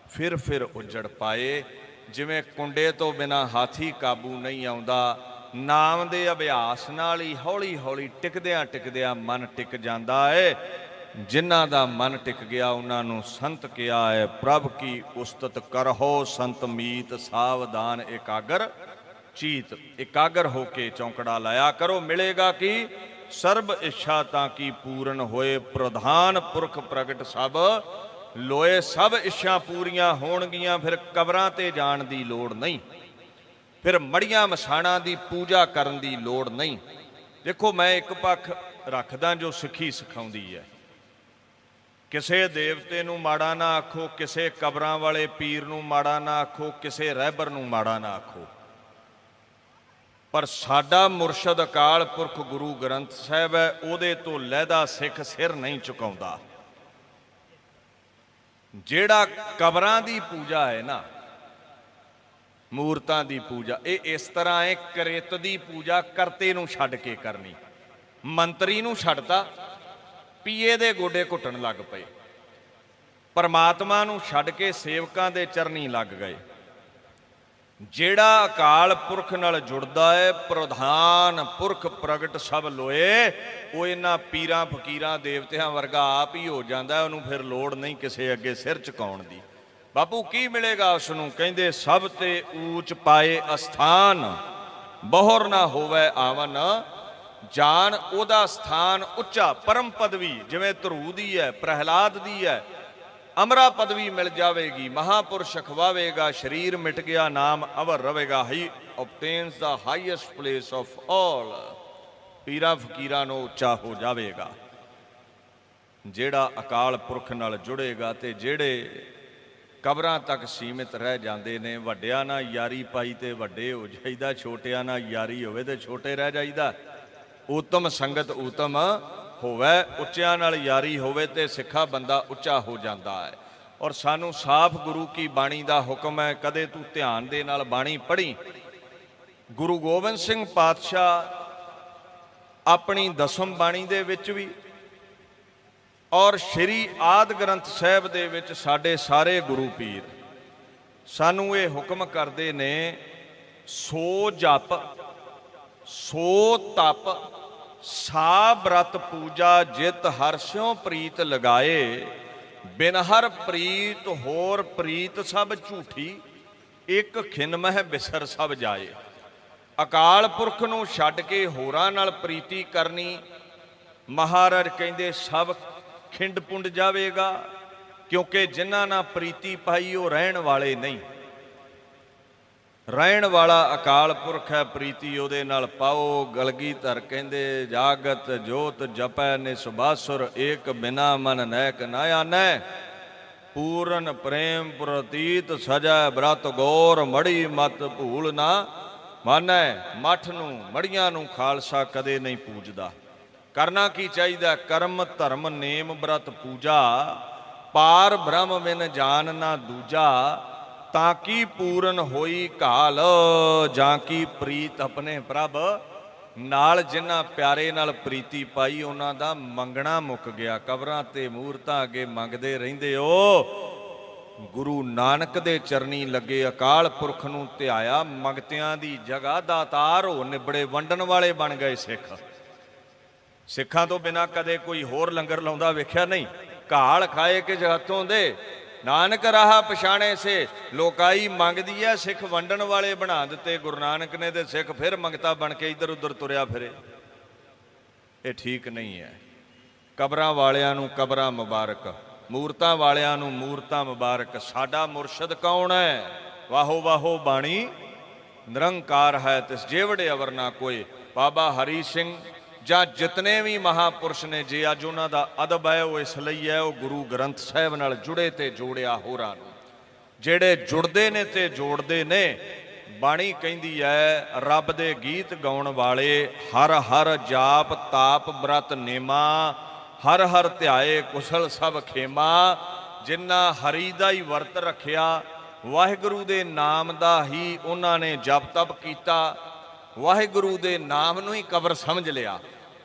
ਫਿਰ ਉੱਜੜ ਪਾਏ। ਜਿਵੇਂ ਕੁੰਡੇ ਤੋਂ ਬਿਨਾਂ ਹਾਥੀ ਕਾਬੂ ਨਹੀਂ ਆਉਂਦਾ, ਨਾਮ ਦੇ ਅਭਿਆਸ ਨਾਲ ਹੀ ਹੌਲੀ ਹੌਲੀ ਟਿਕਦਿਆਂ ਟਿਕਦਿਆਂ ਮਨ ਟਿਕ ਜਾਂਦਾ ਹੈ। ਜਿਨ੍ਹਾਂ ਦਾ ਮਨ ਟਿਕ ਗਿਆ ਉਹਨਾਂ ਨੂੰ ਸੰਤ ਕਿਹਾ ਹੈ, ਪ੍ਰਭ ਕੀ ਉਸਤਤ ਕਰਹੋ ਸੰਤ ਮੀਤ, ਸਾਵਧਾਨ ਇਕਾਗਰ ਚੀਤ। ਇਕਾਗਰ ਹੋ ਕੇ ਚੌਂਕੜਾ ਲਾਇਆ ਕਰੋ, ਮਿਲੇਗਾ ਕੀ? ਸਰਬ ਇੱਛਾ ਤਾਂ ਕੀ ਪੂਰਨ ਹੋਏ, ਪ੍ਰਧਾਨ ਪੁਰਖ ਪ੍ਰਗਟ ਸਭ ਲੋਏ। ਸਭ ਇੱਛਾ ਪੂਰੀਆਂ ਹੋਣਗੀਆਂ, ਫਿਰ ਕਬਰਾਂ ਤੇ ਜਾਣ ਦੀ ਲੋੜ ਨਹੀਂ, ਫਿਰ ਮੜੀਆਂ ਮਸਾਣਾਂ ਦੀ ਪੂਜਾ ਕਰਨ ਦੀ ਲੋੜ ਨਹੀਂ। ਦੇਖੋ ਮੈਂ ਇੱਕ ਪੱਖ ਰੱਖਦਾ ਜੋ ਸਿੱਖੀ ਸਿਖਾਉਂਦੀ ਹੈ, ਕਿਸੇ ਦੇਵਤੇ ਨੂੰ ਮਾੜਾ ਨਾ ਆਖੋ, ਕਿਸੇ ਕਬਰਾਂ ਵਾਲੇ ਪੀਰ ਨੂੰ ਮਾੜਾ ਨਾ ਆਖੋ, ਕਿਸੇ ਰਹਿਬਰ ਨੂੰ ਮਾੜਾ ਨਾ ਆਖੋ। ਪਰ ਸਾਡਾ ਮੁਰਸ਼ਦ ਅਕਾਲ ਪੁਰਖ ਗੁਰੂ ਗ੍ਰੰਥ ਸਾਹਿਬ ਹੈ, ਉਹਦੇ ਤੋਂ ਲਹਿਦਾ ਸਿੱਖ ਸਿਰ ਨਹੀਂ ਝੁਕਾਉਂਦਾ। ਜਿਹੜਾ ਕਬਰਾਂ ਦੀ ਪੂਜਾ ਹੈ ਨਾ, ਮੂਰਤਾਂ ਦੀ ਪੂਜਾ, ਇਹ ਇਸ ਤਰ੍ਹਾਂ ਹੈ, ਕ੍ਰਿਤ ਦੀ ਪੂਜਾ ਕਰਤੇ ਨੂੰ ਛੱਡ ਕੇ ਕਰਨੀ। ਮੰਤਰੀ ਨੂੰ ਛੱਡਤਾ, ਪੀਏ ਦੇ ਗੋਡੇ ਘੁੱਟਣ ਲੱਗ ਪਏ। ਪਰਮਾਤਮਾ ਨੂੰ ਛੱਡ ਕੇ ਸੇਵਕਾਂ ਦੇ ਚਰਨੀ ਲੱਗ ਗਏ। ਜਿਹੜਾ ਅਕਾਲ ਪੁਰਖ ਨਾਲ ਜੁੜਦਾ ਹੈ, ਪ੍ਰਧਾਨ ਪੁਰਖ ਪ੍ਰਗਟ ਸਭ ਲੋਏ, ਉਹ ਇਹਨਾਂ ਪੀਰਾਂ ਫਕੀਰਾਂ ਦੇਵਤਿਆਂ ਵਰਗਾ ਆਪ ਹੀ ਹੋ ਜਾਂਦਾ। ਉਹਨੂੰ ਫਿਰ ਲੋੜ ਨਹੀਂ ਕਿਸੇ ਅੱਗੇ ਸਿਰ ਝੁਕਾਉਣ ਦੀ। ਬਾਪੂ ਕੀ ਮਿਲੇਗਾ ਉਸ ਨੂੰ? ਕਹਿੰਦੇ ਸਭ ਤੇ ਊਚ ਪਾਏ ਅਸਥਾਨ, ਬਹੁਰ ਨਾ ਹੋਵੇ ਆਵਨ ਜਾਨ। ਉਹਦਾ ਸਥਾਨ ਉੱਚਾ, ਪਰਮ ਪਦਵੀ, ਜਿਵੇਂ ਧਰੂ ਦੀ ਹੈ, ਪ੍ਰਹਿਲਾਦ ਦੀ ਹੈ, ਅਮਰਾ ਪਦਵੀ ਮਿਲ ਜਾਵੇਗੀ। ਮਹਾਪੁਰਸ਼ ਅਖਵਾਵੇਗਾ, ਸਰੀਰ ਮਿਟ ਗਿਆ, ਨਾਮ ਅਵਰ ਰਵੇਗਾ। ਹੀ obtains the highest place of all। ਪੀਰਾਂ ਫਕੀਰਾਂ ਨੂੰ ਉੱਚਾ ਹੋ ਜਾਵੇਗਾ ਜਿਹੜਾ ਅਕਾਲ ਪੁਰਖ ਨਾਲ ਜੁੜੇਗਾ। ਤੇ ਜਿਹੜੇ ਕਬਰਾਂ ਤੱਕ ਸੀਮਿਤ ਰਹਿ ਜਾਂਦੇ ਨੇ, ਵੱਡਿਆਂ ਨਾਲ ਯਾਰੀ ਪਾਈ ਤੇ ਵੱਡੇ ਹੋ ਜਾਈਦਾ, ਛੋਟਿਆਂ ਨਾਲ ਯਾਰੀ ਹੋਵੇ ਤੇ ਛੋਟੇ ਰਹਿ ਜਾਈਦਾ। ਉਤਮ ਸੰਗਤ ਉਤਮ ਹੋਵੇ, ਉੱਚਿਆਂ ਨਾਲ ਯਾਰੀ ਹੋਵੇ ਤੇ ਸਿੱਖਾ ਬੰਦਾ ਉੱਚਾ ਹੋ ਜਾਂਦਾ ਹੈ। ਔਰ ਸਾਨੂੰ ਸਾਫ਼ ਗੁਰੂ ਕੀ ਬਾਣੀ ਦਾ ਹੁਕਮ ਹੈ, ਕਦੇ ਤੂੰ ਧਿਆਨ ਦੇ ਨਾਲ ਬਾਣੀ ਪੜ੍ਹੀ। ਗੁਰੂ ਗੋਬਿੰਦ ਸਿੰਘ ਪਾਤਸ਼ਾਹ ਆਪਣੀ ਦਸਮ ਬਾਣੀ ਦੇ ਵਿੱਚ ਵੀ ਔਰ ਸ਼੍ਰੀ ਆਦ ਗ੍ਰੰਥ ਸਾਹਿਬ ਦੇ ਵਿੱਚ ਸਾਡੇ ਸਾਰੇ ਗੁਰੂ ਪੀਰ ਸਾਨੂੰ ਇਹ ਹੁਕਮ ਕਰਦੇ ਨੇ, ਸੋ ਜਪ ਸੋ ਤਪ ਸਾ ਬ੍ਰਤ ਪੂਜਾ, ਜਿਤ ਹਰਿ ਸਿਉ ਪ੍ਰੀਤ ਲਗਾਏ। ਬਿਨ ਹਰ ਪ੍ਰੀਤ ਹੋਰ ਪ੍ਰੀਤ ਸਭ ਝੂਠੀ, ਇੱਕ ਖਿਨ ਮਹਿ ਬਿਸਰ ਸਭ ਜਾਏ। ਅਕਾਲ ਪੁਰਖ ਨੂੰ ਛੱਡ ਕੇ ਹੋਰਾਂ ਨਾਲ ਪ੍ਰੀਤੀ ਕਰਨੀ, ਮਹਾਰਾਜ ਕਹਿੰਦੇ ਸਭ ਖਿੰਡ ਪੁੰਡ ਜਾਵੇਗਾ। ਕਿਉਂਕਿ ਜਿਨ੍ਹਾਂ ਨਾਲ ਪ੍ਰੀਤੀ ਪਾਈ ਉਹ ਰਹਿਣ ਵਾਲੇ ਨਹੀਂ। ਰਹਿਣ ਵਾਲਾ ਅਕਾਲ ਪੁਰਖ ਹੈ, ਪ੍ਰੀਤੀ ਉਹਦੇ ਨਾਲ ਪਾਓ। ਗਲਗੀਧਰ ਕਹਿੰਦੇ ਜਾਗਤ ਜੋਤ ਜਪੈ ਨਿਸਬਾਸੁਰ, ਏਕ ਬਿਨਾ ਮਨ ਨੈਕ ਨਾ ਆਨੈ। ਪੂਰਨ ਪ੍ਰੇਮ ਪ੍ਰਤੀਤ ਸਜੈ ਬ੍ਰਤ ਗੌਰ, ਮੜੀ ਮਤ ਭੂਲ ਨਾ ਮਨ ਹੈ ਮੱਠ ਨੂੰ ਮੜੀਆਂ ਨੂੰ ਖਾਲਸਾ ਕਦੇ ਨਹੀਂ ਪੂਜਦਾ। ਕਰਨਾ ਕੀ ਚਾਹੀਦਾ? ਕਰਮ ਧਰਮ ਨੇਮ ਬ੍ਰਤ ਪੂਜਾ, ਪਾਰ ਬ੍ਰਹਮ ਬਿਨ ਜਾਨ ਨਾ ਦੂਜਾ, ਤਾਂ ਕੀ ਪੂਰਨ ਹੋਈ ਘਾਲ, ਜਾਂ ਕੀ ਪ੍ਰੀਤ ਆਪਣੇ ਪ੍ਰਭ ਨਾਲ। ਜਿਨ੍ਹਾਂ ਪਿਆਰੇ ਨਾਲ ਪ੍ਰੀਤੀ ਪਾਈ ਉਹਨਾਂ ਦਾ ਮੰਗਣਾ ਮੁੱਕ ਗਿਆ। ਕਬਰਾਂ ਤੇ ਮੂਰਤਾਂ ਅੱਗੇ ਮੰਗਦੇ ਰਹਿੰਦੇ ਹੋ, ਗੁਰੂ ਨਾਨਕ ਦੇ ਚਰਨੀ ਲੱਗੇ, ਅਕਾਲ ਪੁਰਖ ਨੂੰ ਧਿਆਇਆ, ਮੰਗਤਿਆਂ ਦੀ ਜਗ੍ਹਾ ਦਾਤਾਰ ਹੋ ਨਿਬੜੇ, ਵੰਡਣ ਵਾਲੇ ਬਣ ਗਏ ਸਿੱਖ। ਸਿੱਖਾਂ ਤੋਂ ਬਿਨਾਂ ਕਦੇ ਕੋਈ ਹੋਰ ਲੰਗਰ ਲਾਉਂਦਾ ਵੇਖਿਆ ਨਹੀਂ। ਘਾਲ ਖਾਏ ਕਿ ਹੱਥੋਂ ਦੇ, ਨਾਨਕ ਰਾਹ ਪਛਾਣੇ ਸੇ। ਲੋਕਾਈ ਮੰਗਦੀ ਐ, ਸਿੱਖ ਵੰਡਣ ਵਾਲੇ ਬਣਾ ਦਿੱਤੇ ਗੁਰੂ ਨਾਨਕ ਨੇ, ਤੇ ਸਿੱਖ ਫਿਰ ਮੰਗਤਾ ਬਣ ਕੇ ਇੱਧਰ ਉੱਧਰ ਤੁਰਿਆ ਫਿਰੇ। ਇਹ ਠੀਕ ਨਹੀਂ ਹੈ। ਕਬਰਾਂ ਵਾਲਿਆਂ ਨੂੰ ਕਬਰਾਂ ਮੁਬਾਰਕ, ਮੂਰਤਾਂ ਵਾਲਿਆਂ ਨੂੰ ਮੂਰਤਾਂ ਮੁਬਾਰਕ। ਸਾਡਾ ਮੁਰਸ਼ਦ ਕੌਣ ਹੈ? ਵਾਹੋ ਵਾਹੋ ਬਾਣੀ ਨਿਰੰਕਾਰ ਹੈ, ਤਿਸ ਜੇਵੜੇ ਅਵਰ ਨਾ ਕੋਏ। ਬਾਬਾ ਹਰੀ ਸਿੰਘ ਜਾਂ ਜਿਤਨੇ ਵੀ ਮਹਾਂਪੁਰਸ਼ ਨੇ, ਜੇ ਅੱਜ ਉਹਨਾਂ ਦਾ ਅਦਬ ਹੈ ਉਹ ਇਸ ਲਈ ਹੈ, ਉਹ ਗੁਰੂ ਗ੍ਰੰਥ ਸਾਹਿਬ ਨਾਲ ਜੁੜੇ ਤੇ ਜੋੜਿਆ ਹੋਰਾਂ ਨੂੰ। ਜਿਹੜੇ ਜੁੜਦੇ ਨੇ ਤੇ ਜੋੜਦੇ ਨੇ, ਬਾਣੀ ਕਹਿੰਦੀ ਹੈ ਰੱਬ ਦੇ ਗੀਤ ਗਾਉਣ ਵਾਲੇ ਹਰ ਹਰ ਜਾਪ ਤਾਪ ਬ੍ਰਤ ਨੇਮਾ, ਹਰ ਹਰ ਧਿਆਏ ਕੁਸ਼ਲ ਸਭ ਖੇਮਾ। ਜਿਨ੍ਹਾਂ ਹਰੀ ਦਾ ਹੀ ਵਰਤ ਰੱਖਿਆ, ਵਾਹਿਗੁਰੂ ਦੇ ਨਾਮ ਦਾ ਹੀ ਉਹਨਾਂ ਨੇ ਜਪ ਤਪ ਕੀਤਾ, ਵਾਹਿਗੁਰੂ ਦੇ ਨਾਮ ਨੂੰ ਹੀ ਕਬਰ ਸਮਝ ਲਿਆ,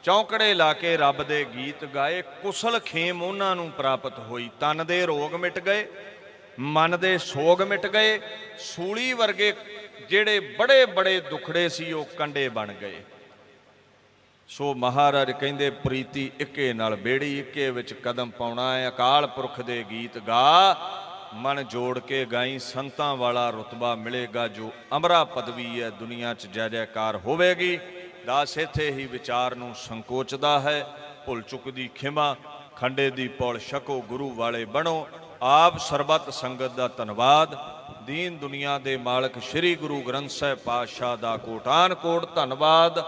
ਚੌਂਕੜੇ ਲਾ ਕੇ ਰੱਬ ਦੇ ਗੀਤ ਗਾਏ, ਕੁਸ਼ਲ ਖੇਮ ਉਹਨਾਂ ਨੂੰ ਪ੍ਰਾਪਤ ਹੋਈ। ਤਨ ਦੇ ਰੋਗ ਮਿਟ ਗਏ, ਮਨ ਦੇ ਸੋਗ ਮਿਟ ਗਏ, ਸੂਲੀ ਵਰਗੇ ਜਿਹੜੇ ਬੜੇ ਬੜੇ ਦੁਖੜੇ ਸੀ ਉਹ ਕੰਡੇ ਬਣ ਗਏ। ਸੋ ਮਹਾਰਾਜ ਕਹਿੰਦੇ ਪ੍ਰੀਤੀ ਇੱਕੇ ਨਾਲ ਬੇੜੀ, ਇੱਕੇ ਵਿੱਚ ਕਦਮ ਪਾਉਣਾ ਹੈ। ਅਕਾਲ ਪੁਰਖ ਦੇ ਗੀਤ ਗਾ, ਮਨ ਜੋੜ ਕੇ ਗਾਈ, ਸੰਤਾਂ ਵਾਲਾ ਰੁਤਬਾ ਮਿਲੇਗਾ, ਜੋ ਅਮਰਾ ਪਦਵੀ ਹੈ ਦੁਨੀਆ 'ਚ ਜੈ ਜੈਕਾਰ ਹੋਵੇਗੀ। ਦਾਸ ਇੱਥੇ ਹੀ ਵਿਚਾਰ ਨੂੰ ਸੰਕੋਚਦਾ ਹੈ। ਭੁੱਲ ਚੁੱਕ ਦੀ ਖਿਮਾ, ਖੰਡੇ ਦੀ ਪੌਲ ਛਕੋ, ਗੁਰੂ ਵਾਲੇ ਬਣੋ। ਆਪ ਸਰਬੱਤ ਸੰਗਤ ਦਾ ਧੰਨਵਾਦ। ਦੀਨ ਦੁਨੀਆ ਦੇ ਮਾਲਕ ਸ੍ਰੀ ਗੁਰੂ ਗ੍ਰੰਥ ਸਾਹਿਬ ਪਾਤਸ਼ਾਹ ਦਾ ਕੋਟਾਨ ਕੋਟ ਧੰਨਵਾਦ।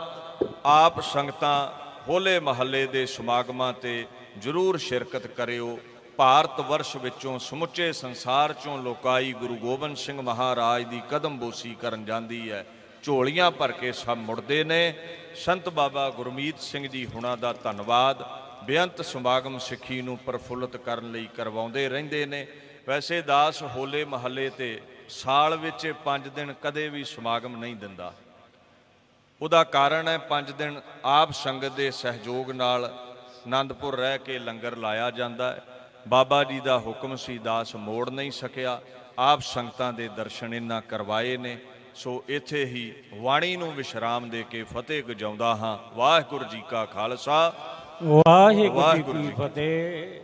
ਆਪ ਸੰਗਤਾਂ ਹੋਲੇ ਮਹੱਲੇ ਦੇ ਸਮਾਗਮਾਂ ਤੇ ਜ਼ਰੂਰ ਸ਼ਿਰਕਤ ਕਰਿਓ। ਭਾਰਤ ਵਰਸ਼ ਵਿੱਚੋਂ ਸਮੁੱਚੇ ਸੰਸਾਰ 'ਚੋਂ ਲੋਕਾਈ ਗੁਰੂ ਗੋਬਿੰਦ ਸਿੰਘ ਮਹਾਰਾਜ ਦੀ ਕਦਮਬੋਸੀ ਕਰਨ ਜਾਂਦੀ ਹੈ। ਝੋਲੀਆਂ ਭਰ ਕੇ ਸਭ ਮੁੜਦੇ ਨੇ। ਸੰਤ ਬਾਬਾ ਗੁਰਮੀਤ ਸਿੰਘ ਜੀ ਹੁਣਾਂ ਦਾ ਧੰਨਵਾਦ। ਬੇਅੰਤ ਸਮਾਗਮ ਸਿੱਖੀ ਨੂੰ ਪ੍ਰਫੁੱਲਤ ਕਰਨ ਲਈ ਕਰਵਾਉਂਦੇ ਰਹਿੰਦੇ ਨੇ। ਵੈਸੇ ਦਾਸ ਹੋਲੇ ਮਹੱਲੇ ਤੇ ਸਾਲ ਵਿੱਚ 5 ਦਿਨ ਕਦੇ ਵੀ ਸਮਾਗਮ ਨਹੀਂ ਦਿੰਦਾ। ਉਹਦਾ ਕਾਰਨ ਹੈ 5 ਦਿਨ ਆਪ ਸੰਗਤ ਦੇ ਸਹਿਯੋਗ ਨਾਲ ਆਨੰਦਪੁਰ ਰਹਿ ਕੇ ਲੰਗਰ ਲਾਇਆ ਜਾਂਦਾ ਹੈ। ਬਾਬਾ ਜੀ ਦਾ ਹੁਕਮ ਸੀ, ਦਾਸ ਮੋੜ ਨਹੀਂ ਸਕਿਆ। ਆਪ ਸੰਗਤਾਂ ਦੇ ਦਰਸ਼ਨ ਇਹਨਾਂ ਕਰਵਾਏ ਨੇ। ਸੋ ਇੱਥੇ ਹੀ ਬਾਣੀ ਨੂੰ ਵਿਸ਼ਰਾਮ ਦੇ ਕੇ ਫਤਿਹ ਗਜਾਉਂਦਾ ਹਾਂ। ਵਾਹਿਗੁਰੂ ਜੀ ਕਾ ਖਾਲਸਾ, ਵਾਹਿਗੁਰੂ ਜੀ ਕੀ ਫਤਿਹ।